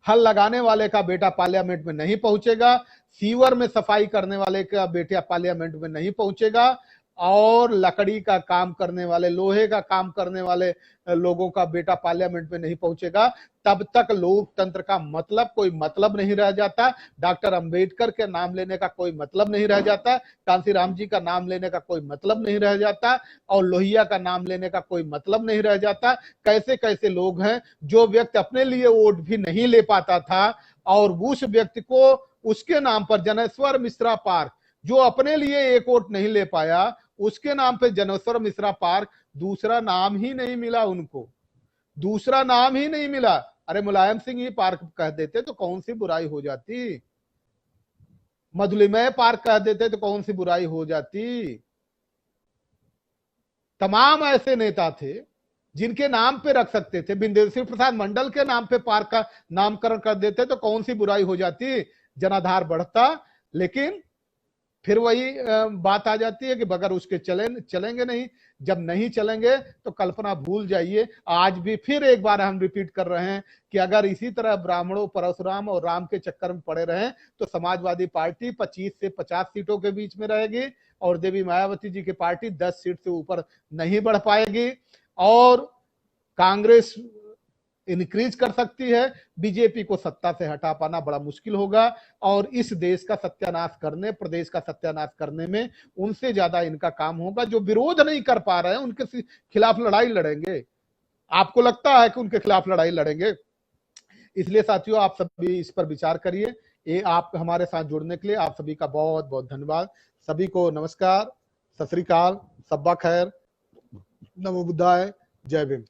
हल लगाने वाले का बेटा पार्लियामेंट में नहीं पहुंचेगा, सीवर में सफाई करने वाले का बेटा पार्लियामेंट में नहीं पहुंचेगा, और लकड़ी का काम करने वाले, लोहे का काम करने वाले लोगों का बेटा पार्लियामेंट में नहीं पहुंचेगा। तब तक लोकतंत्र का कोई मतलब नहीं रह जाता। डॉक्टर अंबेडकर के नाम लेने का कोई मतलब नहीं रह जाता, कांशीराम जी का नाम लेने का कोई मतलब नहीं रह जाता, और लोहिया का नाम लेने का कोई मतलब नहीं रह जाता। कैसे कैसे लोग हैं, जो व्यक्ति अपने लिए वोट भी नहीं ले पाता था, और उस व्यक्ति को उसके नाम पर जनेश्वर मिश्रा पार्क, जो अपने लिए एक वोट नहीं ले पाया, उसके नाम पे जनेश्वर मिश्रा पार्क, दूसरा नाम ही नहीं मिला उनको, दूसरा नाम ही नहीं मिला। अरे मुलायम सिंह ही पार्क कह देते तो कौन सी बुराई हो जाती, मधुलिमय पार्क कह देते तो कौन सी बुराई हो जाती। तमाम ऐसे नेता थे जिनके नाम पे रख सकते थे, बिंदेश्वर प्रसाद मंडल के नाम पे पार्क का नामकरण कर देते तो कौन सी बुराई हो जाती, जनाधार बढ़ता। लेकिन फिर वही बात आ जाती है कि बगैर उसके चलेंगे नहीं। जब नहीं चलेंगे तो कल्पना भूल जाइए। आज भी फिर एक बार हम रिपीट कर रहे हैं कि अगर इसी तरह ब्राह्मणों, परशुराम और राम के चक्कर में पड़े रहें तो समाजवादी पार्टी 25 से 50 सीटों के बीच में रहेगी, और देवी मायावती जी की पार्टी 10 सीट से ऊपर नहीं बढ़ पाएगी, और कांग्रेस इंक्रीज कर सकती है। बीजेपी को सत्ता से हटा पाना बड़ा मुश्किल होगा, और इस देश का सत्यानाश करने, प्रदेश का सत्यानाश करने में उनसे ज्यादा इनका काम होगा। जो विरोध नहीं कर पा रहे हैं उनके खिलाफ लड़ाई लड़ेंगे। आपको लगता है कि उनके खिलाफ लड़ाई लड़ेंगे? इसलिए साथियों आप सभी इस पर विचार करिए। ये आप हमारे साथ जुड़ने के लिए आप सभी का बहुत बहुत धन्यवाद। सभी को नमस्कार, सत श्री अकाल, सब्बा खैर, नमो बुद्धाय, जय भीम।